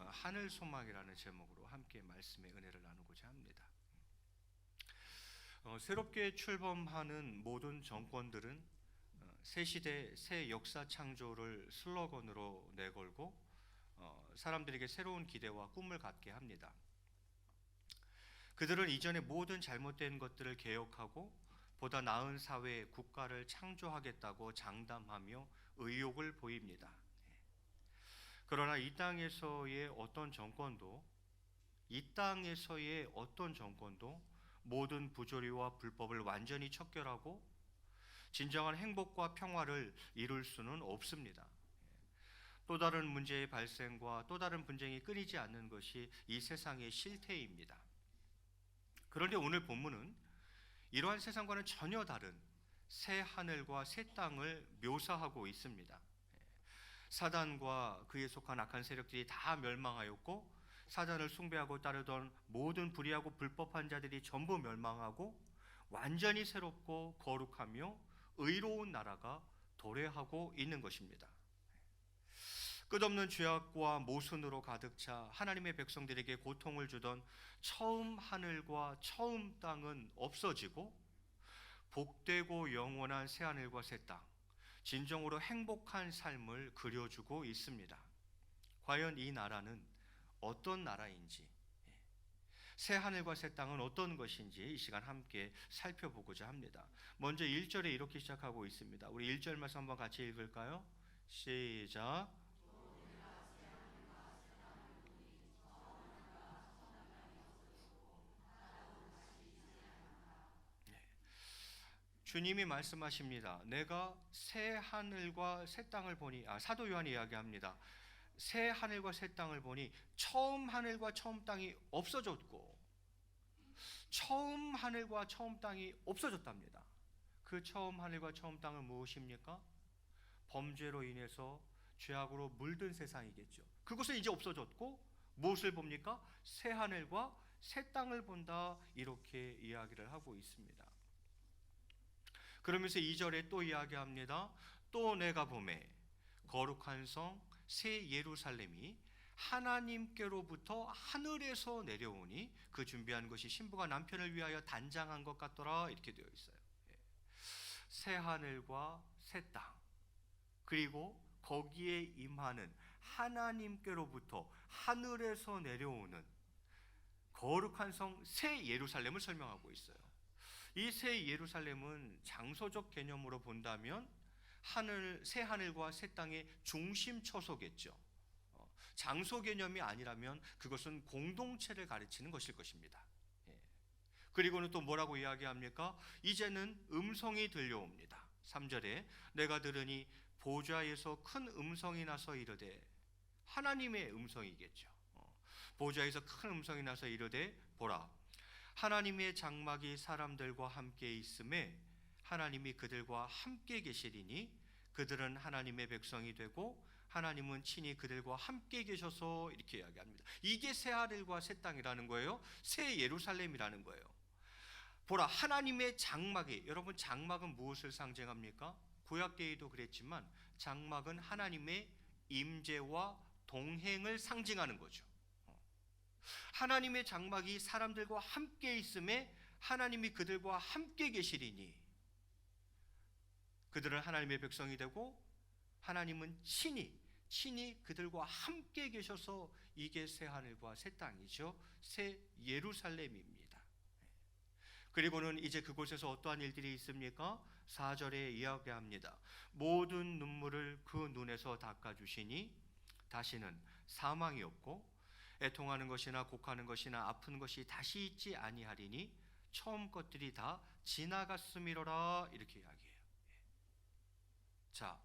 하늘 소망이라는 제목으로 함께 말씀의 은혜를 나누고자 합니다. 새롭게 출범하는 모든 정권들은 새 시대 새 역사 창조를 슬로건으로 내걸고 사람들에게 새로운 기대와 꿈을 갖게 합니다. 그들은 이전의 모든 잘못된 것들을 개혁하고 보다 나은 사회, 국가를 창조하겠다고 장담하며 의욕을 보입니다. 그러나 이 땅에서의 어떤 정권도 모든 부조리와 불법을 완전히 척결하고 진정한 행복과 평화를 이룰 수는 없습니다. 또 다른 문제의 발생과 또 다른 분쟁이 끊이지 않는 것이 이 세상의 실태입니다. 그런데 오늘 본문은 이러한 세상과는 전혀 다른 새 하늘과 새 땅을 묘사하고 있습니다. 사단과 그에 속한 악한 세력들이 다 멸망하였고 사단을 숭배하고 따르던 모든 불의하고 불법한 자들이 전부 멸망하고 완전히 새롭고 거룩하며 의로운 나라가 도래하고 있는 것입니다. 끝없는 죄악과 모순으로 가득 차 하나님의 백성들에게 고통을 주던 처음 하늘과 처음 땅은 없어지고 복되고 영원한 새 하늘과 새 땅, 진정으로 행복한 삶을 그려주고 있습니다. 과연 이 나라는 어떤 나라인지, 새 하늘과 새 땅은 어떤 것인지 이 시간 함께 살펴보고자 합니다. 먼저 1절에 이렇게 시작하고 있습니다. 우리 1절 말씀 한번 같이 읽을까요? 시작. 주님이 말씀하십니다. 내가 새 하늘과 새 땅을 보니, 사도 요한이 이야기합니다. 새 하늘과 새 땅을 보니 처음 하늘과 처음 땅이 없어졌고 처음 하늘과 처음 땅이 없어졌답니다. 그 처음 하늘과 처음 땅은 무엇입니까? 범죄로 인해서 죄악으로 물든 세상이겠죠. 그것은 이제 없어졌고 무엇을 봅니까? 새 하늘과 새 땅을 본다, 이렇게 이야기를 하고 있습니다. 그러면서 2절에 또 이야기합니다. 또 내가 보매 거룩한 성 새 예루살렘이 하나님께로부터 하늘에서 내려오니 그 준비한 것이 신부가 남편을 위하여 단장한 것 같더라, 이렇게 되어 있어요. 새 하늘과 새 땅, 그리고 거기에 임하는 하나님께로부터 하늘에서 내려오는 거룩한 성 새 예루살렘을 설명하고 있어요. 이 새 예루살렘은 장소적 개념으로 본다면 새 하늘과 새 땅의 중심 처소겠죠. 장소 개념이 아니라면 그것은 공동체를 가르치는 것일 것입니다. 그리고는 또 뭐라고 이야기합니까? 이제는 음성이 들려옵니다. 3절에 내가 들으니 보좌에서 큰 음성이 나서 이르되, 하나님의 음성이겠죠. 보좌에서 큰 음성이 나서 이르되 보라, 하나님의 장막이 사람들과 함께 있음에 하나님이 그들과 함께 계시리니 그들은 하나님의 백성이 되고 하나님은 친히 그들과 함께 계셔서, 이렇게 이야기합니다. 이게 새 하늘과 새 땅이라는 거예요. 새 예루살렘이라는 거예요. 보라, 하나님의 장막이, 여러분 장막은 무엇을 상징합니까? 구약 때에도 그랬지만 장막은 하나님의 임재와 동행을 상징하는 거죠. 하나님의 장막이 사람들과 함께 있음에 하나님이 그들과 함께 계시리니 그들은 하나님의 백성이 되고 하나님은 친히 그들과 함께 계셔서, 이게 새 하늘과 새 땅이죠. 새 예루살렘입니다. 그리고는 이제 그곳에서 어떠한 일들이 있습니까? 4절에 이야기합니다. 모든 눈물을 그 눈에서 닦아주시니 다시는 사망이 없고 애통하는 것이나 곡하는 것이나 아픈 것이 다시 있지 아니하리니 처음 것들이 다 지나갔음이로라, 이렇게 이야기해요. 자,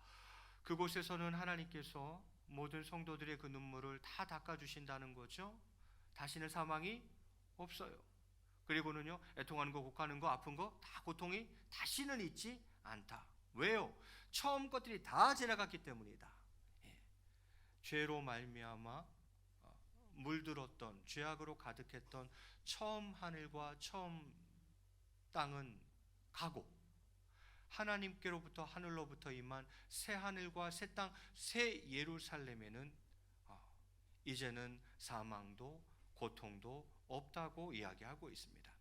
그곳에서는 하나님께서 모든 성도들의 그 눈물을 다 닦아주신다는 거죠. 다시는 사망이 없어요. 그리고는요, 애통하는 거, 곡하는 거, 아픈 거, 다 고통이 다시는 있지 않다. 왜요? 처음 것들이 다 지나갔기 때문이다. 죄로 말미암아 물들었던, 죄악으로 가득했던 처음 하늘과 처음 땅은 가고 하나님께로부터 하늘로부터 임한 새 하늘과 새 땅, 새 예루살렘에는 이제는 사망도 고통도 없다고 이야기하고 있습니다.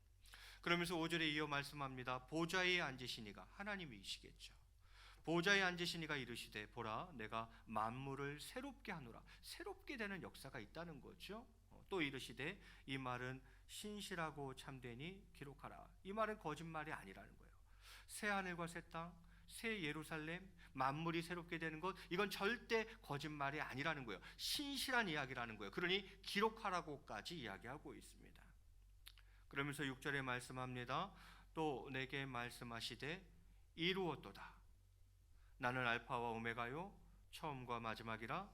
그러면서 5절에 이어 말씀합니다. 보좌에 앉으시니가, 하나님이시겠죠. 보좌에 앉으시니가 이르시되 보라, 내가 만물을 새롭게 하노라. 새롭게 되는 역사가 있다는 거죠. 또 이르시되 이 말은 신실하고 참되니 기록하라. 이 말은 거짓말이 아니라는 거예요. 새 하늘과 새 땅, 새 예루살렘, 만물이 새롭게 되는 것, 이건 절대 거짓말이 아니라는 거예요. 신실한 이야기라는 거예요. 그러니 기록하라고까지 이야기하고 있습니다. 그러면서 6절에 말씀합니다. 또 내게 말씀하시되 이루었도다. 나는 알파와 오메가요 처음과 마지막이라.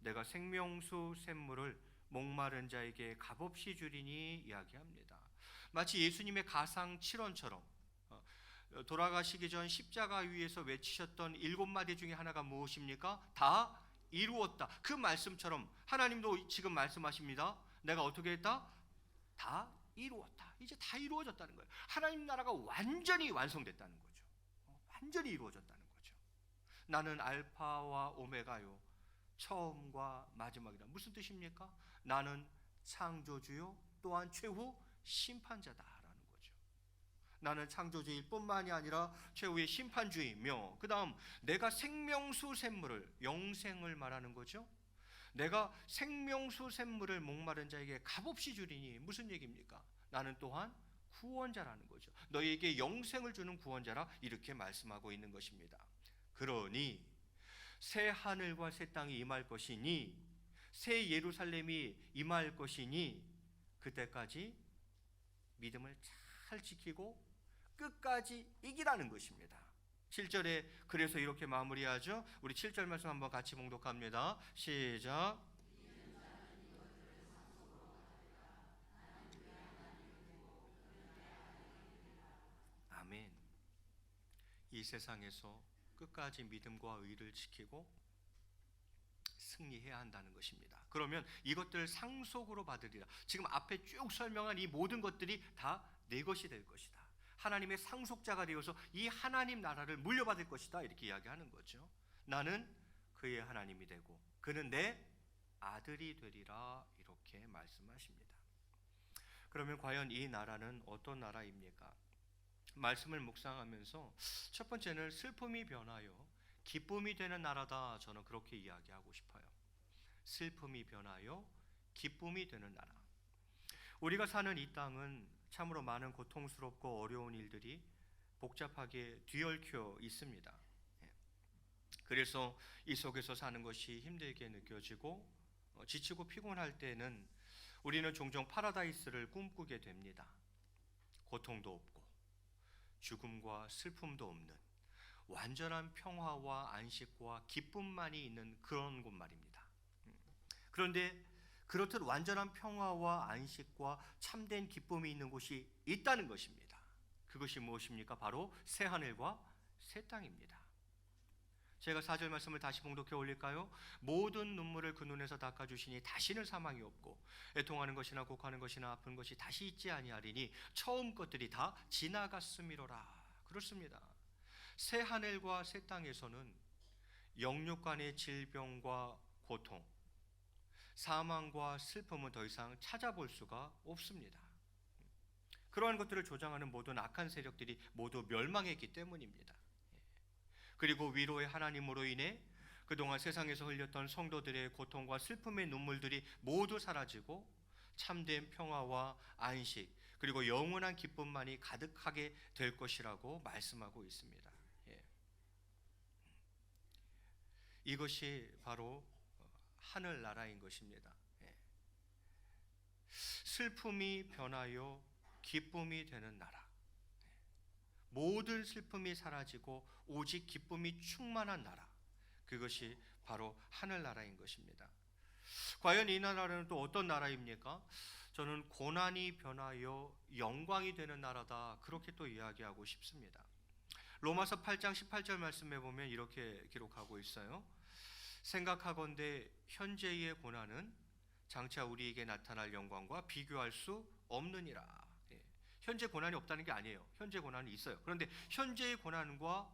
내가 생명수 샘물을 목마른 자에게 값없이 주리니 이야기합니다. 마치 예수님의 가상 7원처럼 돌아가시기 전 십자가 위에서 외치셨던 7마디 중에 하나가 무엇입니까? 다 이루었다. 그 말씀처럼 하나님도 지금 말씀하십니다. 내가 어떻게 했다? 다 이루었다. 이제 다 이루어졌다는 거예요. 하나님 나라가 완전히 완성됐다는 거죠. 완전히 이루어졌다는 거죠. 나는 알파와 오메가요 처음과 마지막이다. 무슨 뜻입니까? 나는 창조주요 또한 최후 심판자다라는 거죠. 나는 창조주일 뿐만이 아니라 최후의 심판주이며, 그 다음 내가 생명수 샘물을, 영생을 말하는 거죠. 내가 생명수 샘물을 목마른 자에게 값없이 주리니 무슨 얘기입니까? 나는 또한 구원자라는 거죠. 너희에게 영생을 주는 구원자라 이렇게 말씀하고 있는 것입니다. 그러니 새 하늘과 새 땅이 임할 것이니, 새 예루살렘이 임할 것이니, 그때까지 믿음을 잘 지키고 끝까지 이기라는 것입니다. 7절에 그래서 이렇게 마무리하죠. 우리 7절 말씀 한번 같이 봉독합니다. 시작. 아멘. 이 세상에서 끝까지 믿음과 의를 지키고 승리해야 한다는 것입니다. 그러면 이것들 상속으로 받으리라. 지금 앞에 쭉 설명한 이 모든 것들이 다 내 것이 될 것이다. 하나님의 상속자가 되어서 이 하나님 나라를 물려받을 것이다. 이렇게 이야기하는 거죠. 나는 그의 하나님이 되고 그는 내 아들이 되리라. 이렇게 말씀하십니다. 그러면 과연 이 나라는 어떤 나라입니까? 말씀을 묵상하면서 첫 번째는 슬픔이 변하여 기쁨이 되는 나라다. 저는 그렇게 이야기하고 싶어요. 슬픔이 변하여 기쁨이 되는 나라. 우리가 사는 이 땅은 참으로 많은 고통스럽고 어려운 일들이 복잡하게 뒤얽혀 있습니다. 그래서 이 속에서 사는 것이 힘들게 느껴지고 지치고 피곤할 때는 우리는 종종 파라다이스를 꿈꾸게 됩니다. 고통도 없고 죽음과 슬픔도 없는 완전한 평화와 안식과 기쁨만이 있는 그런 곳 말입니다. 그런데 그렇듯 완전한 평화와 안식과 참된 기쁨이 있는 곳이 있다는 것입니다. 그것이 무엇입니까? 바로 새 하늘과 새 땅입니다. 제가 4절 말씀을 다시 봉독해 올릴까요? 모든 눈물을 그 눈에서 닦아주시니 다시는 사망이 없고 애통하는 것이나 곡하는 것이나 아픈 것이 다시 있지 아니하리니 처음 것들이 다 지나갔음이로라. 그렇습니다. 새 하늘과 새 땅에서는 영육 간의 질병과 고통, 사망과 슬픔은 더 이상 찾아볼 수가 없습니다. 그러한 것들을 조장하는 모든 악한 세력들이 모두 멸망했기 때문입니다. 그리고 위로의 하나님으로 인해 그동안 세상에서 흘렸던 성도들의 고통과 슬픔의 눈물들이 모두 사라지고 참된 평화와 안식 그리고 영원한 기쁨만이 가득하게 될 것이라고 말씀하고 있습니다. 이것이 바로 하늘나라인 것입니다. 슬픔이 변하여 기쁨이 되는 나라. 모든 슬픔이 사라지고 오직 기쁨이 충만한 나라. 그것이 바로 하늘나라인 것입니다. 과연 이 나라는 또 어떤 나라입니까? 저는 고난이 변하여 영광이 되는 나라다. 그렇게 또 이야기하고 싶습니다. 로마서 8장 18절 말씀에 보면 이렇게 기록하고 있어요. 생각하건대 현재의 고난은 장차 우리에게 나타날 영광과 비교할 수 없느니라. 현재 고난이 없다는 게 아니에요. 현재 고난이 있어요. 그런데 현재의 고난과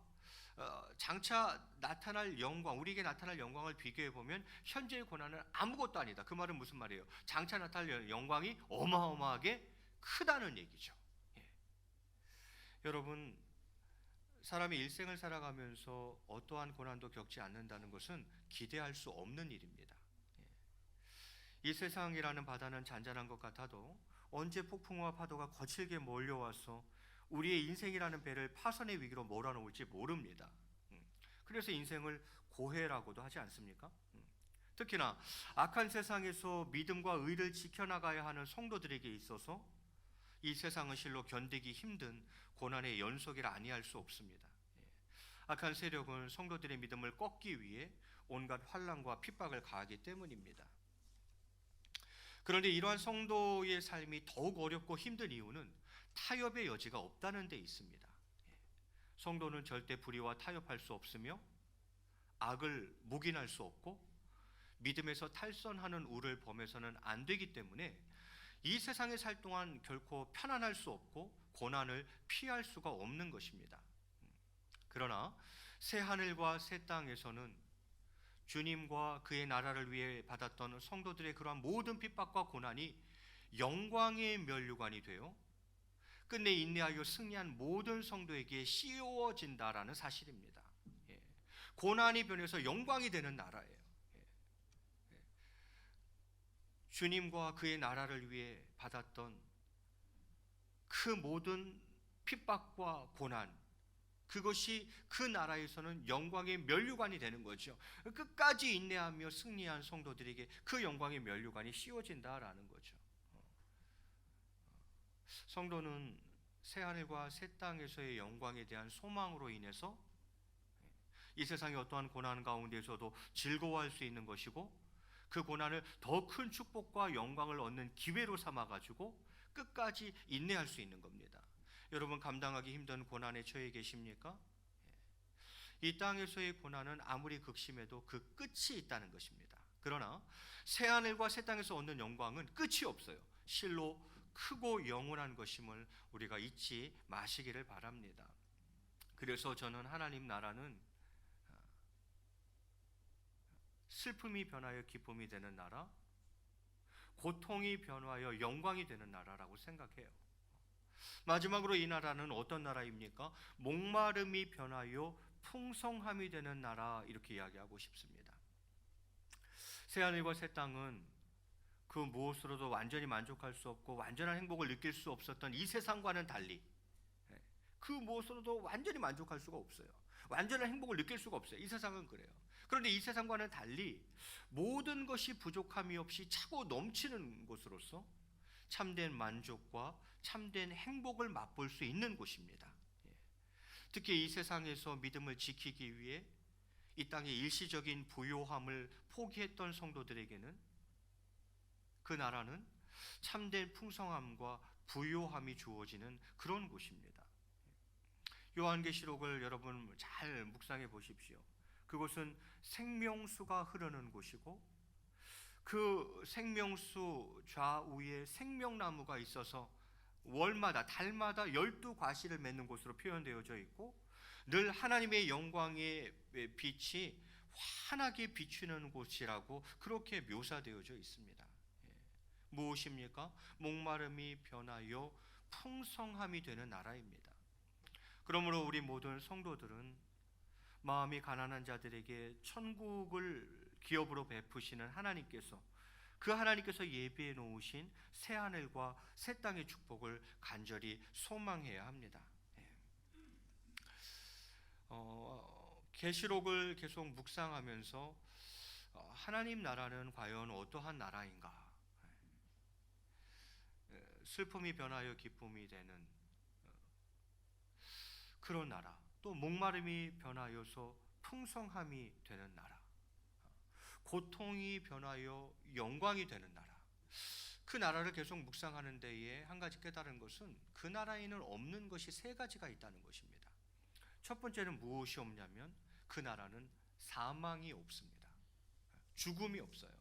장차 나타날 영광, 우리에게 나타날 영광을 비교해 보면 현재의 고난은 아무것도 아니다. 그 말은 무슨 말이에요? 장차 나타날 영광이 어마어마하게 크다는 얘기죠. 여러분, 사람이 일생을 살아가면서 어떠한 고난도 겪지 않는다는 것은 기대할 수 없는 일입니다. 이 세상이라는 바다는 잔잔한 것 같아도 언제 폭풍과 파도가 거칠게 몰려와서 우리의 인생이라는 배를 파선의 위기로 몰아놓을지 모릅니다. 그래서 인생을 고해라고도 하지 않습니까? 특히나 악한 세상에서 믿음과 의를 지켜나가야 하는 성도들에게 있어서 이 세상은 실로 견디기 힘든 고난의 연속이라 아니할 수 없습니다. 악한 세력은 성도들의 믿음을 꺾기 위해 온갖 환난과 핍박을 가하기 때문입니다. 그런데 이러한 성도의 삶이 더욱 어렵고 힘든 이유는 타협의 여지가 없다는 데 있습니다. 성도는 절대 불의와 타협할 수 없으며 악을 묵인할 수 없고 믿음에서 탈선하는 우를 범해서는 안 되기 때문에 이 세상에 살 동안 결코 편안할 수 없고 고난을 피할 수가 없는 것입니다. 그러나 새 하늘과 새 땅에서는 주님과 그의 나라를 위해 받았던 성도들의 그러한 모든 핍박과 고난이 영광의 면류관이 되어 끝내 인내하여 승리한 모든 성도에게 씌워진다라는 사실입니다. 고난이 변해서 영광이 되는 나라예요. 주님과 그의 나라를 위해 받았던 그 모든 핍박과 고난, 그것이 그 나라에서는 영광의 면류관이 되는 거죠. 끝까지 인내하며 승리한 성도들에게 그 영광의 면류관이 씌워진다라는 거죠. 성도는 새하늘과 새 땅에서의 영광에 대한 소망으로 인해서 이 세상의 어떠한 고난 가운데서도 즐거워할 수 있는 것이고, 그 고난을 더 큰 축복과 영광을 얻는 기회로 삼아가지고 끝까지 인내할 수 있는 겁니다. 여러분, 감당하기 힘든 고난에 처해 계십니까? 이 땅에서의 고난은 아무리 극심해도 그 끝이 있다는 것입니다. 그러나 새하늘과 새 땅에서 얻는 영광은 끝이 없어요. 실로 크고 영원한 것임을 우리가 잊지 마시기를 바랍니다. 그래서 저는 하나님 나라는 슬픔이 변하여 기쁨이 되는 나라, 고통이 변하여 영광이 되는 나라라고 생각해요. 마지막으로 이 나라는 어떤 나라입니까? 목마름이 변하여 풍성함이 되는 나라, 이렇게 이야기하고 싶습니다. 새하늘과 새 땅은 그 무엇으로도 완전히 만족할 수 없고 완전한 행복을 느낄 수 없었던 이 세상과는 달리, 그 무엇으로도 완전히 만족할 수가 없어요. 완전한 행복을 느낄 수가 없어요. 이 세상은 그래요. 그런데 이 세상과는 달리 모든 것이 부족함이 없이 차고 넘치는 곳으로서 참된 만족과 참된 행복을 맛볼 수 있는 곳입니다. 특히 이 세상에서 믿음을 지키기 위해 이 땅의 일시적인 부요함을 포기했던 성도들에게는 그 나라는 참된 풍성함과 부요함이 주어지는 그런 곳입니다. 요한계시록을 여러분 잘 묵상해 보십시오. 그곳은 생명수가 흐르는 곳이고 그 생명수 좌우에 생명나무가 있어서 월마다 달마다 12과실을 맺는 곳으로 표현되어져 있고, 늘 하나님의 영광의 빛이 환하게 비추는 곳이라고 그렇게 묘사되어져 있습니다. 무엇입니까? 목마름이 변하여 풍성함이 되는 나라입니다. 그러므로 우리 모든 성도들은 마음이 가난한 자들에게 천국을 기업으로 베푸시는 하나님께서, 그 하나님께서 예비해 놓으신 새 하늘과 새 땅의 축복을 간절히 소망해야 합니다. 계시록을 계속 묵상하면서 하나님 나라는 과연 어떠한 나라인가? 슬픔이 변하여 기쁨이 되는 그런 나라, 또 목마름이 변하여서 풍성함이 되는 나라, 고통이 변하여 영광이 되는 나라. 그 나라를 계속 묵상하는 데에 한 가지 깨달은 것은 그 나라에는 없는 것이 세 가지가 있다는 것입니다. 첫 번째는 무엇이 없냐면 그 나라는 사망이 없습니다. 죽음이 없어요.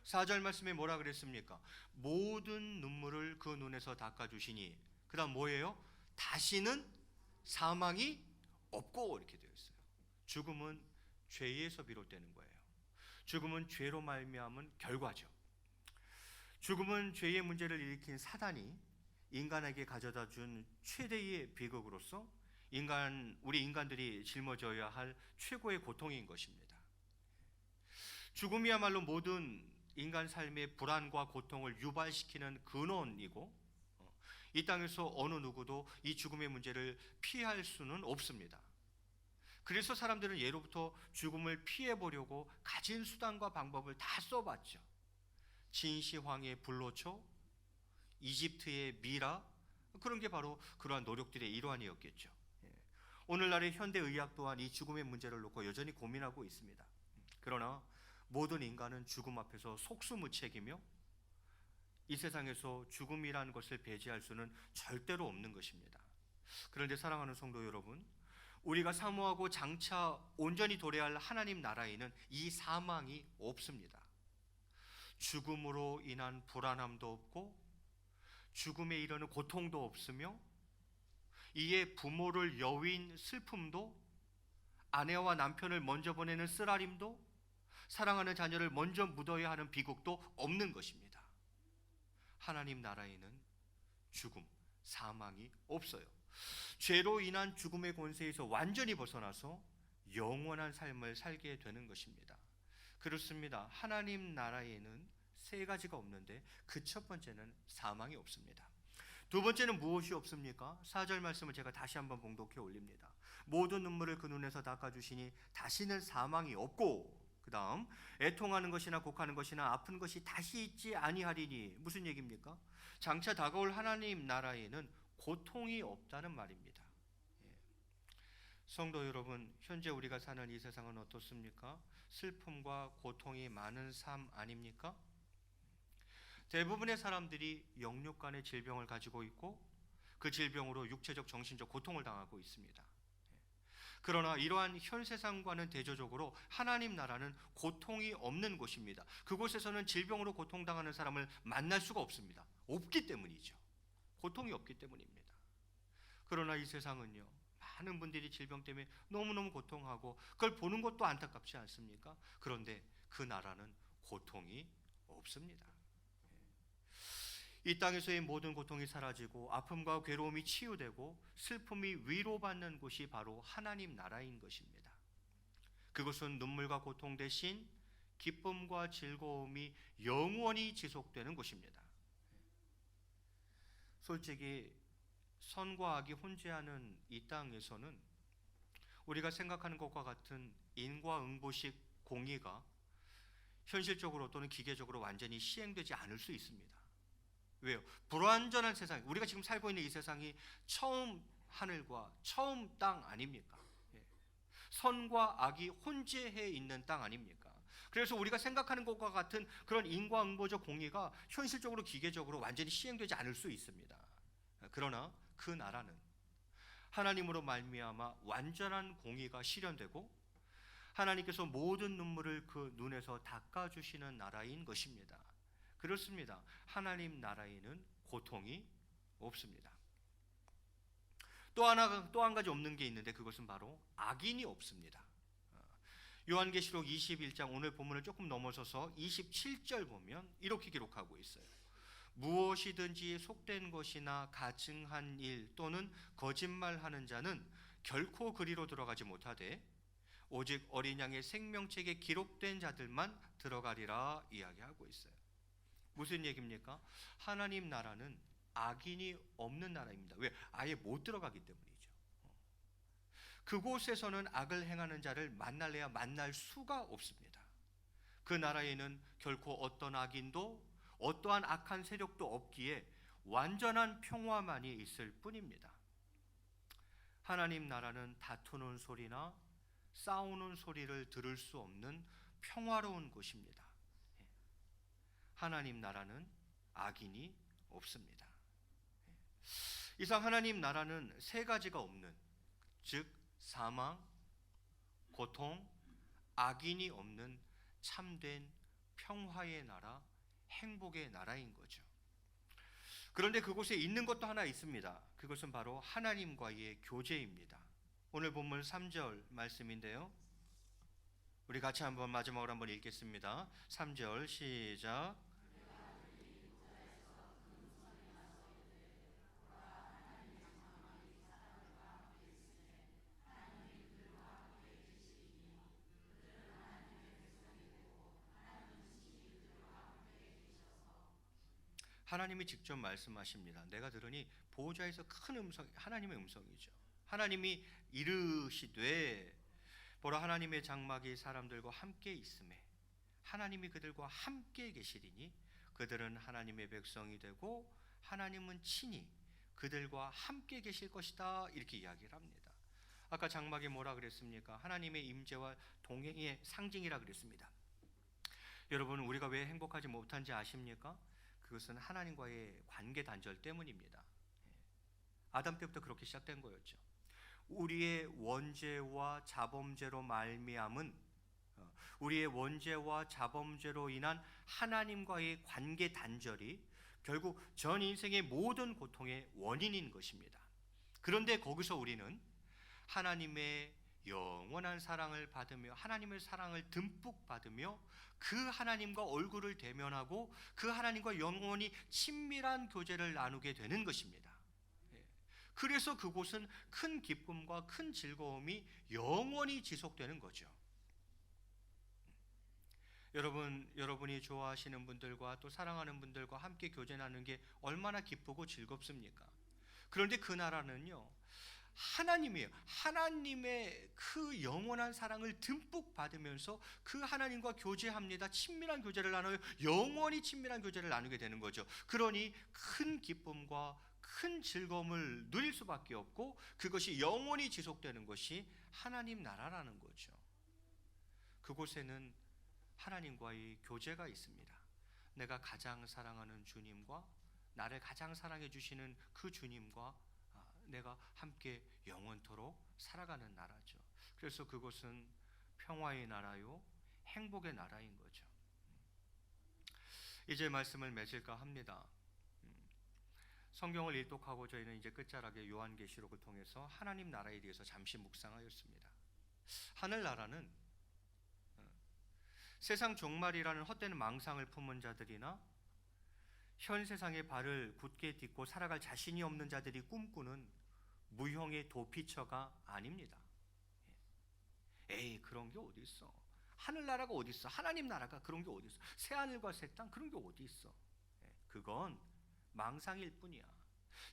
4절 말씀에 뭐라 그랬습니까? 모든 눈물을 그 눈에서 닦아주시니, 그 다음 뭐예요? 다시는 사망이 없고, 이렇게 되어 있어요. 죽음은 죄에서 비롯되는 거예요. 죽음은 죄로 말미암은 결과죠. 죽음은 죄의 문제를 일으킨 사단이 인간에게 가져다 준 최대의 비극으로서 우리 인간들이 짊어져야 할 최고의 고통인 것입니다. 죽음이야말로 모든 인간 삶의 불안과 고통을 유발시키는 근원이고, 이 땅에서 어느 누구도 이 죽음의 문제를 피할 수는 없습니다. 그래서 사람들은 예로부터 죽음을 피해보려고 가진 수단과 방법을 다 써봤죠. 진시황의 불로초, 이집트의 미라, 그런 게 바로 그러한 노력들의 일환이었겠죠. 오늘날의 현대의학 또한 이 죽음의 문제를 놓고 여전히 고민하고 있습니다. 그러나 모든 인간은 죽음 앞에서 속수무책이며 이 세상에서 죽음이라는 것을 배제할 수는 절대로 없는 것입니다. 그런데 사랑하는 성도 여러분, 우리가 사모하고 장차 온전히 도래할 하나님 나라에는 이 사망이 없습니다. 죽음으로 인한 불안함도 없고 죽음에 이르는 고통도 없으며 이에 부모를 여윈 슬픔도, 아내와 남편을 먼저 보내는 쓰라림도, 사랑하는 자녀를 먼저 묻어야 하는 비극도 없는 것입니다. 하나님 나라에는 죽음, 사망이 없어요. 죄로 인한 죽음의 권세에서 완전히 벗어나서 영원한 삶을 살게 되는 것입니다. 그렇습니다. 하나님 나라에는 세 가지가 없는데 그 첫 번째는 사망이 없습니다. 두 번째는 무엇이 없습니까? 4절 말씀을 제가 다시 한번 봉독해 올립니다. 모든 눈물을 그 눈에서 닦아주시니 다시는 사망이 없고, 그 다음 애통하는 것이나 곡하는 것이나 아픈 것이 다시 있지 아니하리니. 무슨 얘기입니까? 장차 다가올 하나님 나라에는 고통이 없다는 말입니다. 성도 여러분, 현재 우리가 사는 이 세상은 어떻습니까? 슬픔과 고통이 많은 삶 아닙니까? 대부분의 사람들이 영육간의 질병을 가지고 있고 그 질병으로 육체적, 정신적 고통을 당하고 있습니다. 그러나 이러한 현 세상과는 대조적으로 하나님 나라는 고통이 없는 곳입니다. 그곳에서는 질병으로 고통당하는 사람을 만날 수가 없습니다. 없기 때문이죠. 고통이 없기 때문입니다. 그러나 이 세상은요, 많은 분들이 질병 때문에 너무너무 고통하고 그걸 보는 것도 안타깝지 않습니까? 그런데 그 나라는 고통이 없습니다. 이 땅에서의 모든 고통이 사라지고 아픔과 괴로움이 치유되고 슬픔이 위로받는 곳이 바로 하나님 나라인 것입니다. 그것은 눈물과 고통 대신 기쁨과 즐거움이 영원히 지속되는 곳입니다. 솔직히 선과 악이 혼재하는 이 땅에서는 우리가 생각하는 것과 같은 인과응보식 공의가 현실적으로 또는 기계적으로 완전히 시행되지 않을 수 있습니다. 왜요? 불완전한 세상, 우리가 지금 살고 있는 이 세상이 처음 하늘과 처음 땅 아닙니까? 선과 악이 혼재해 있는 땅 아닙니까? 그래서 우리가 생각하는 것과 같은 그런 인과응보적 공의가 현실적으로 기계적으로 완전히 시행되지 않을 수 있습니다. 그러나 그 나라는 하나님으로 말미암아 완전한 공의가 실현되고 하나님께서 모든 눈물을 그 눈에서 닦아주시는 나라인 것입니다. 그렇습니다. 하나님 나라에는 고통이 없습니다. 또 한 가지 없는 게 있는데 그것은 바로 악인이 없습니다. 요한계시록 21장 오늘 본문을 조금 넘어서서 27절 보면 이렇게 기록하고 있어요. 무엇이든지 속된 것이나 가증한 일 또는 거짓말하는 자는 결코 그리로 들어가지 못하되 오직 어린 양의 생명책에 기록된 자들만 들어가리라 이야기하고 있어요. 무슨 얘기입니까? 하나님 나라는 악인이 없는 나라입니다. 왜? 아예 못 들어가기 때문이죠. 그곳에서는 악을 행하는 자를 만날래야 만날 수가 없습니다. 그 나라에는 결코 어떤 악인도 어떠한 악한 세력도 없기에 완전한 평화만이 있을 뿐입니다. 하나님 나라는 다투는 소리나 싸우는 소리를 들을 수 없는 평화로운 곳입니다. 하나님 나라는 악인이 없습니다. 이상 하나님 나라는 세 가지가 없는, 즉 사망, 고통, 악인이 없는 참된 평화의 나라, 행복의 나라인 거죠. 그런데 그곳에 있는 것도 하나 있습니다. 그것은 바로 하나님과의 교제입니다. 오늘 본문 3절 말씀인데요. 우리 같이 한번 마지막으로 한번 읽겠습니다. 3절 시작. 하나님이 직접 말씀하십니다. 내가 들으니 보호자에서 큰 음성, 하나님의 음성이죠. 하나님이 이르시되 보라 하나님의 장막이 사람들과 함께 있음에 하나님이 그들과 함께 계시리니 그들은 하나님의 백성이 되고 하나님은 친히 그들과 함께 계실 것이다 이렇게 이야기를 합니다. 아까 장막이 뭐라 그랬습니까? 하나님의 임재와 동행의 상징이라 그랬습니다. 여러분, 우리가 왜 행복하지 못한지 아십니까? 그것은 하나님과의 관계 단절 때문입니다. 아담 때부터 그렇게 시작된 거였죠. 우리의 원죄와 자범죄로 말미암은 우리의 원죄와 자범죄로 인한 하나님과의 관계 단절이 결국 전 인생의 모든 고통의 원인인 것입니다. 그런데 거기서 우리는 하나님의 영원한 사랑을 받으며 하나님의 사랑을 듬뿍 받으며 그 하나님과 얼굴을 대면하고 그 하나님과 영원히 친밀한 교제를 나누게 되는 것입니다. 그래서 그곳은 큰 기쁨과 큰 즐거움이 영원히 지속되는 거죠. 여러분이 좋아하시는 분들과 또 사랑하는 분들과 함께 교제 나누는 게 얼마나 기쁘고 즐겁습니까? 그런데 그 나라는요, 하나님이에요. 하나님의 그 영원한 사랑을 듬뿍 받으면서 그 하나님과 교제합니다. 친밀한 교제를 나눠요. 영원히 친밀한 교제를 나누게 되는 거죠. 그러니 큰 기쁨과 큰 즐거움을 누릴 수밖에 없고 그것이 영원히 지속되는 것이 하나님 나라라는 거죠. 그곳에는 하나님과의 교제가 있습니다. 내가 가장 사랑하는 주님과 나를 가장 사랑해 주시는 그 주님과 내가 함께 영원토록 살아가는 나라죠. 그래서 그곳은 평화의 나라요, 행복의 나라인 거죠. 이제 말씀을 맺을까 합니다. 성경을 일독하고 저희는 이제 끝자락에 요한계시록을 통해서 하나님 나라에 대해서 잠시 묵상하였습니다. 하늘나라는 세상 종말이라는 헛된 망상을 품은 자들이나 현 세상의 발을 굳게 딛고 살아갈 자신이 없는 자들이 꿈꾸는 무형의 도피처가 아닙니다. 에이, 그런 게 어디 있어? 하늘나라가 어디 있어? 하나님 나라가 그런 게 어디 있어? 새하늘과 새 땅 그런 게 어디 있어? 그건 망상일 뿐이야.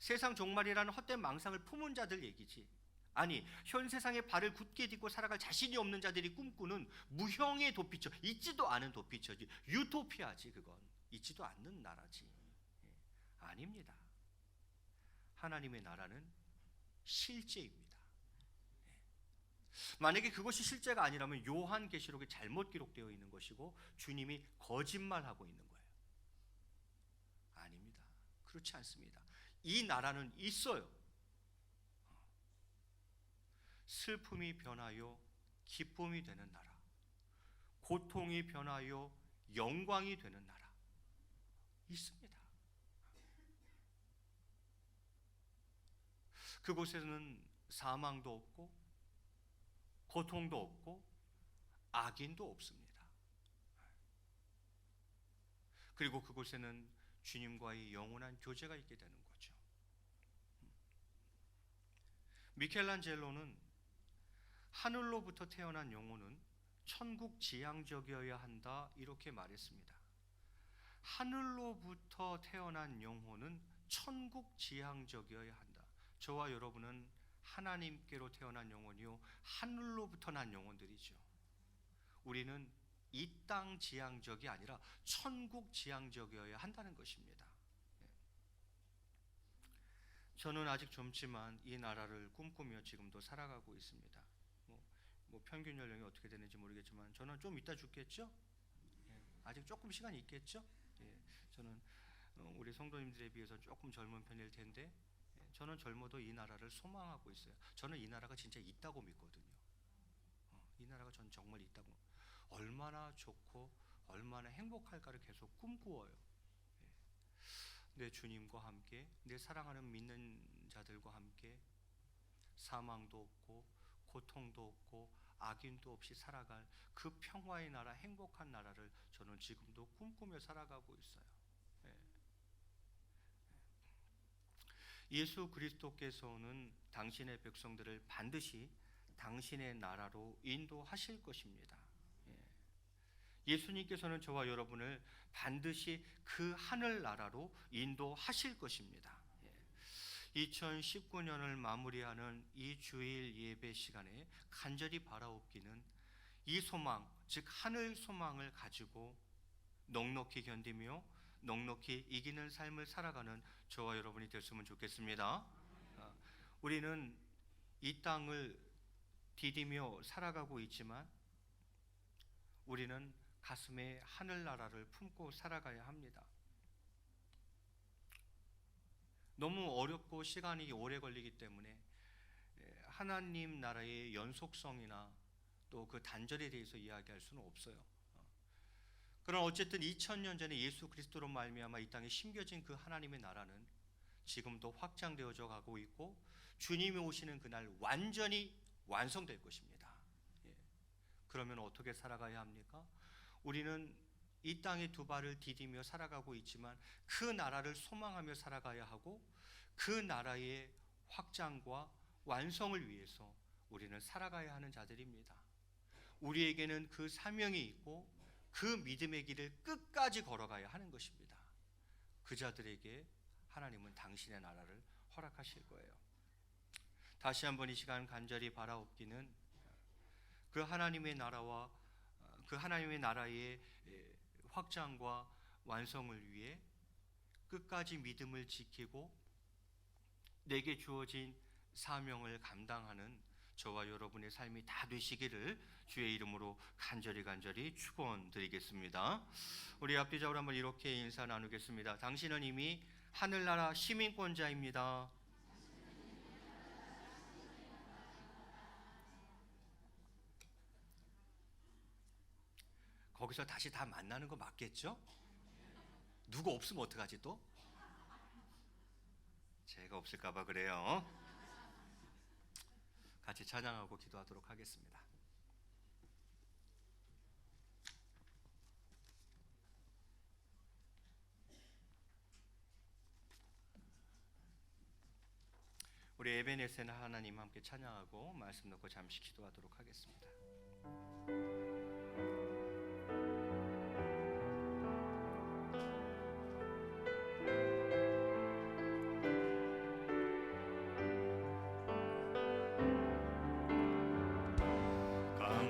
세상 종말이라는 헛된 망상을 품은 자들 얘기지. 아니, 현 세상에 발을 굳게 딛고 살아갈 자신이 없는 자들이 꿈꾸는 무형의 도피처, 있지도 않은 도피처지. 유토피아지. 그건 있지도 않는 나라지. 아닙니다. 하나님의 나라는 실제입니다. 만약에 그것이 실제가 아니라면 요한계시록에 잘못 기록되어 있는 것이고 주님이 거짓말하고 있는 거예요. 아닙니다. 그렇지 않습니다. 이 나라는 있어요. 슬픔이 변하여 기쁨이 되는 나라, 고통이 변하여 영광이 되는 나라 있습니다. 그곳에는 사망도 없고 고통도 없고 악인도 없습니다. 그리고 그곳에는 주님과의 영원한 교제가 있게 되는 거죠. 미켈란젤로는 하늘로부터 태어난 영혼은 천국 지향적이어야 한다 이렇게 말했습니다. 하늘로부터 태어난 영혼은 천국 지향적이어야 한다. 저와 여러분은 하나님께로 태어난 영혼이요, 하늘로부터 난 영혼들이죠. 우리는 이 땅 지향적이 아니라 천국 지향적이어야 한다는 것입니다. 저는 아직 젊지만 이 나라를 꿈꾸며 지금도 살아가고 있습니다. 뭐 평균 연령이 어떻게 되는지 모르겠지만 저는 좀 이따 죽겠죠? 아직 조금 시간이 있겠죠? 저는 우리 성도님들에 비해서 조금 젊은 편일 텐데 저는 젊어도 이 나라를 소망하고 있어요. 저는 이 나라가 진짜 있다고 믿거든요. 이 나라가 전 정말 있다고. 얼마나 좋고 얼마나 행복할까를 계속 꿈꾸어요. 내 주님과 함께, 내 사랑하는 믿는 자들과 함께 사망도 없고 고통도 없고 악인도 없이 살아갈 그 평화의 나라, 행복한 나라를 저는 지금도 꿈꾸며 살아가고 있어요. 예수 그리스도께서는 당신의 백성들을 반드시 당신의 나라로 인도하실 것입니다. 예수님께서는 저와 여러분을 반드시 그 하늘 나라로 인도하실 것입니다. 2019년을 마무리하는 이 주일 예배 시간에 간절히 바라옵기는 이 소망, 즉 하늘 소망을 가지고 넉넉히 견디며 넉넉히 이기는 삶을 살아가는 저와 여러분이 됐으면 좋겠습니다. 우리는 이 땅을 디디며 살아가고 있지만 우리는 가슴에 하늘나라를 품고 살아가야 합니다. 너무 어렵고 시간이 오래 걸리기 때문에 하나님 나라의 연속성이나 또 그 단절에 대해서 이야기할 수는 없어요. 그러나 어쨌든 2000년 전에 예수 그리스도로 말미암아 이 땅에 심겨진 그 하나님의 나라는 지금도 확장되어져 가고 있고 주님이 오시는 그날 완전히 완성될 것입니다. 그러면 어떻게 살아가야 합니까? 우리는 이 땅에 두 발을 디디며 살아가고 있지만 그 나라를 소망하며 살아가야 하고 그 나라의 확장과 완성을 위해서 우리는 살아가야 하는 자들입니다. 우리에게는 그 사명이 있고 그 믿음의 길을 끝까지 걸어가야 하는 것입니다. 그 자들에게 하나님은 당신의 나라를 허락하실 거예요. 다시 한번 이 시간 간절히 바라옵기는 그 하나님의 나라와 그 하나님의 나라의 확장과 완성을 위해 끝까지 믿음을 지키고 내게 주어진 사명을 감당하는 저와 여러분의 삶이 다 되시기를 주의 이름으로 간절히 축원드리겠습니다. 우리 앞뒤적으로 한번 이렇게 인사 나누겠습니다. 당신은 이미 하늘나라 시민권자입니다. 거기서 다시 다 만나는 거 맞겠죠? 누구 없으면 어떡하지 또? 제가 없을까 봐 그래요. 같이 찬양하고 기도하도록 하겠습니다. 우리 에베네셀 하나님 함께 찬양하고 말씀 놓고 잠시 기도하도록 하겠습니다.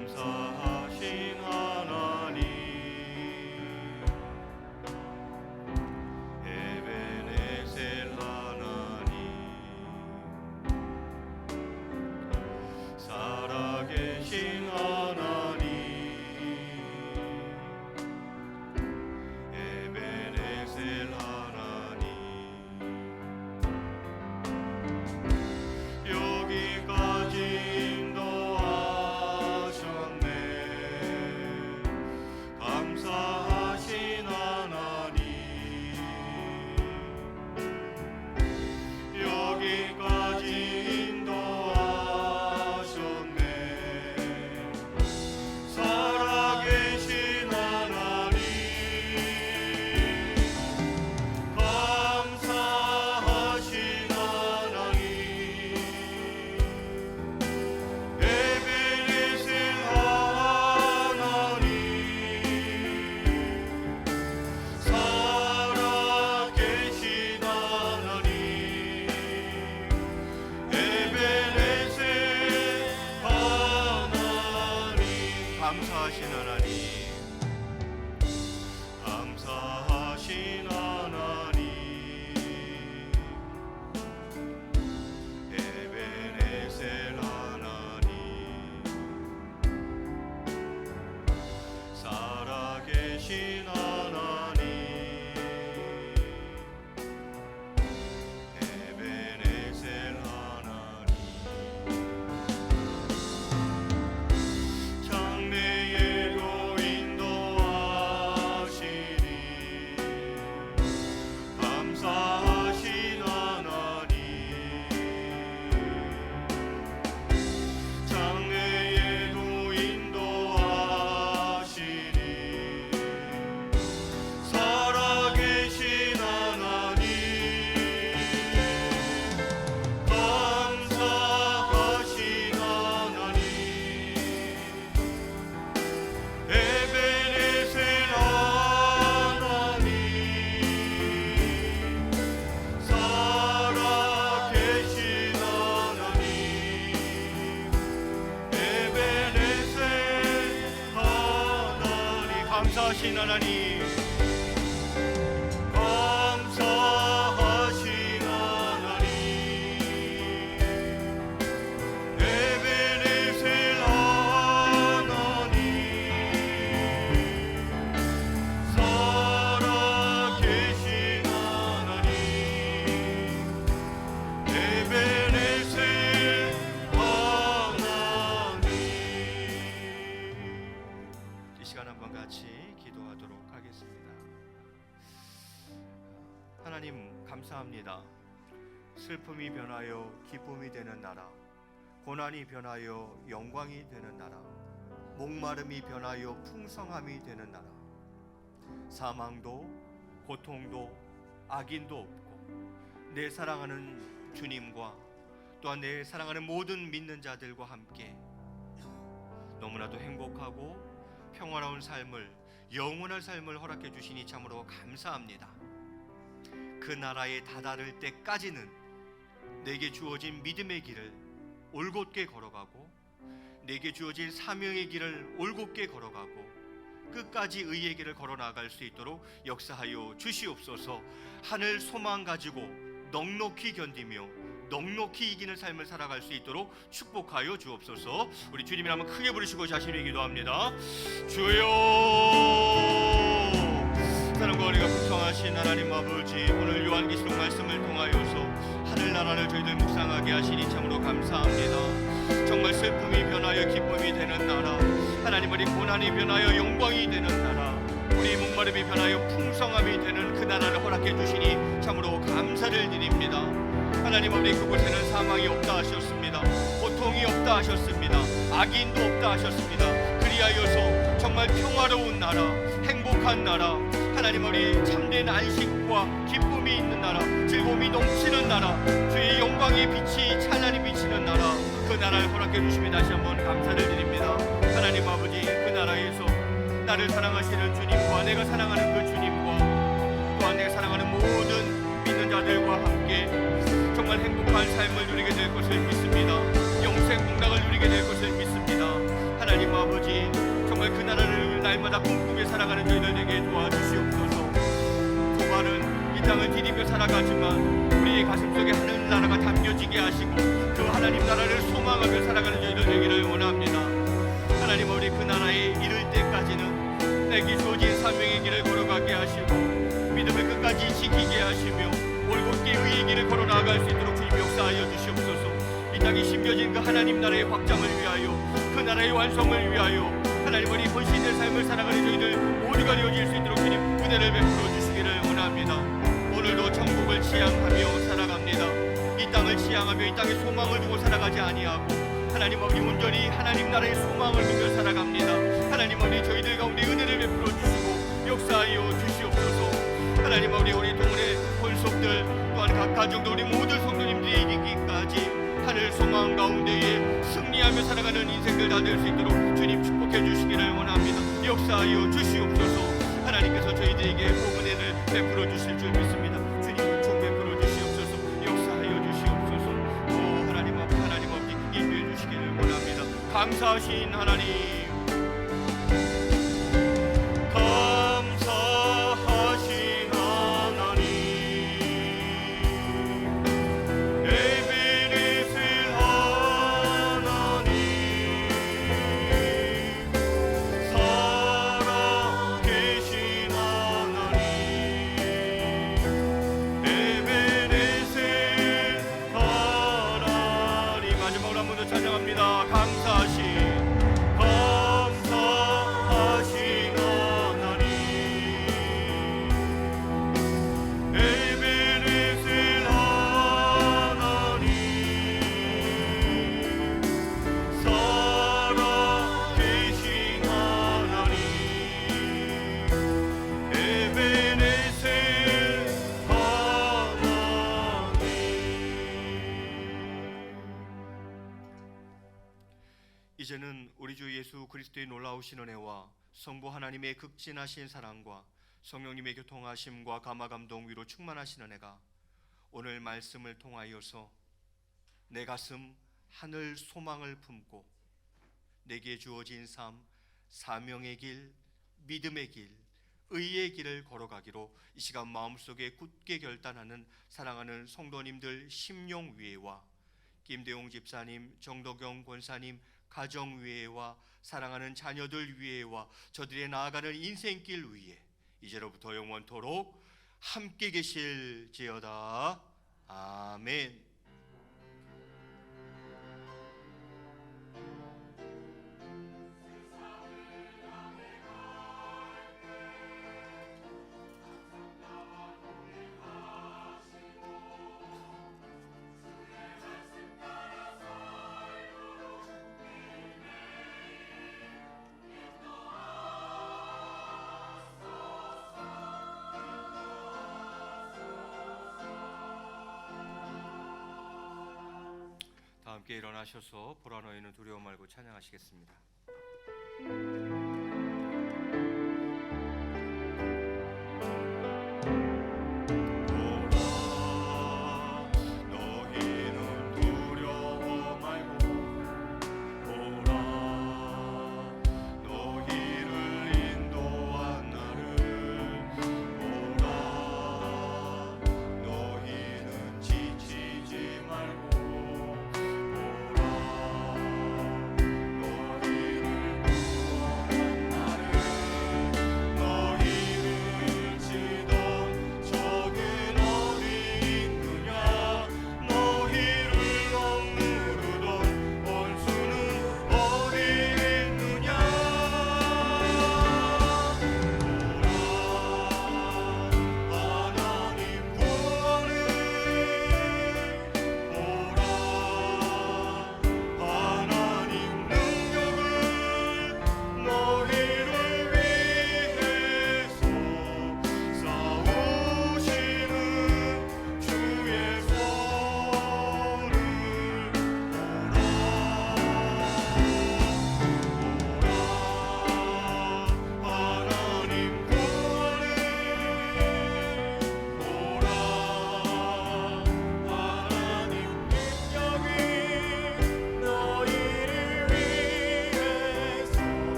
감사하신 하나님 에베네셀 하나님 살아계신 하나님 에베네셀 하나님 여기까지 감사하신 하나님 여기까지 인도하셨네 살아계신 하나님 감사하신 하나님 에베네셀 하나님 살아계신 하나님 에베네셀 하나님 감사하신 하나님 감사하신 하나님 에베네셀 하나님 살아계신 하나님 에베네셀 하나님 장래에도 인도하시니 감사하신 하나님 장래에도 인도하시니 살아계신 하나님 감사하신 하나님 에베네셀 하나님 살아계신 하나님 에베네셀 하나님 감사하신 하나님 한번 같이 기도하도록 하겠습니다. 하나님 감사합니다. 슬픔이 변하여 기쁨이 되는 나라, 고난이 변하여 영광이 되는 나라, 목마름이 변하여 풍성함이 되는 나라, 사망도 고통도 악인도 없고 내 사랑하는 주님과 또한 내 사랑하는 모든 믿는 자들과 함께 너무나도 행복하고 평화로운 삶을, 영원한 삶을 허락해 주시니 참으로 감사합니다. 그 나라에 다다를 때까지는 내게 주어진 믿음의 길을 올곧게 걸어가고 내게 주어진 사명의 길을 올곧게 걸어가고 끝까지 의의 길을 걸어나갈 수 있도록 역사하여 주시옵소서. 하늘 소망 가지고 넉넉히 견디며 넉넉히 이기는 삶을 살아갈 수 있도록 축복하여 주옵소서. 우리 주님의 이름을 크게 부르시고 자신에게 기도합니다. 주여, 사랑과 은혜가 풍성하신 하나님 아버지, 오늘 요한계시록 말씀을 통하여서 하늘나라를 저희들 묵상하게 하시니 참으로 감사합니다. 정말 슬픔이 변하여 기쁨이 되는 나라, 하나님 우리 고난이 변하여 영광이 되는 나라, 우리 목마름이 변하여 풍성함이 되는 그 나라를 허락해 주시니 참으로 감사를 드립니다. 하나님 아버지, 그곳에는 사망이 없다 하셨습니다. 고통이 없다 하셨습니다. 악인도 없다 하셨습니다. 그리하여서 정말 평화로운 나라, 행복한 나라, 하나님 아버지 참된 안식과 기쁨이 있는 나라, 즐거움이 넘치는 나라, 주의 영광의 빛이 찬란히 비치는 나라, 그 나라를 허락해 주시며 다시 한번 감사를 드립니다. 하나님 아버지, 그 나라에서 나를 사랑하시는 주님과 내가 사랑하는 그 주님과 또한 내가 사랑하는 모든 믿는 자들과 함께 정말 행복한 삶을 누리게 될 것을 믿습니다. 영생 복락을 누리게 될 것을 믿습니다. 하나님 아버지, 정말 그 나라를 날마다 꿈꾸며 살아가는 저희들에게 도와주시옵소서. 좁아는 이 땅을 디디며 살아가지만 우리의 가슴속에 하늘나라가 담겨지게 하시고 그 하나님 나라를 소망하며 살아가는 저희들 되기를 원합니다. 하나님 아버지, 그 나라에 이를 때까지는 내게 주어진 사명의 길을 걸어가게 하시고 믿음을 끝까지 지키게 하시며 올곧게 의의 길을 걸어나갈 수 있도록 주님 역사하여 주시옵소서. 이 땅에 심겨진 그 하나님 나라의 확장을 위하여, 그 나라의 완성을 위하여 하나님 우리 헌신된 삶을 살아가는 저희들 모두가 되어질 수 있도록 주님 은혜를 베풀어 주시기를 원합니다. 오늘도 천국을 지향하며 살아갑니다. 이 땅을 지향하며 이 땅에 소망을 두고 살아가지 아니하고 하나님 아버지 온전히 하나님 나라의 소망을 두며 살아갑니다. 하나님 아버지, 저희들 가운데 은혜를 베풀어 주시고 역사하여 주시옵소서. 하나님 아버지, 우리 동문의 혼속들 또한 각 가정도 우리 모든 성도님들이 이기기까지 하늘 소망 가운데에 승리하며 살아가는 인생들 다 될 수 있도록 주님 축복해 주시기를 원합니다. 역사하여 주시옵소서. 하나님께서 저희들에게 복은혜를 베풀어 주실 줄 믿습니다. 주님 총 베풀어 주시옵소서. 역사하여 주시옵소서. 오 하나님 아버지, 인도해 주시기를 원합니다. 감사하신 하나님, 이제는 우리 주 예수 그리스도의 놀라우신 은혜와 성부 하나님의 극진하신 사랑과 성령님의 교통하심과 감화감동 위로 충만하신 은혜가 오늘 말씀을 통하여서 내 가슴 하늘 소망을 품고 내게 주어진 삶, 사명의 길, 믿음의 길, 의의 길을 걸어가기로 이 시간 마음속에 굳게 결단하는 사랑하는 성도님들 심령 위에와 김대용 집사님, 정덕영 권사님 가정 위에와 사랑하는 자녀들 위에와 저들의 나아가는 인생길 위에 이제로부터 영원토록 함께 계실지어다. 아멘. 함께 일어나셔서 보라 너희는 두려워 말고 찬양하시겠습니다.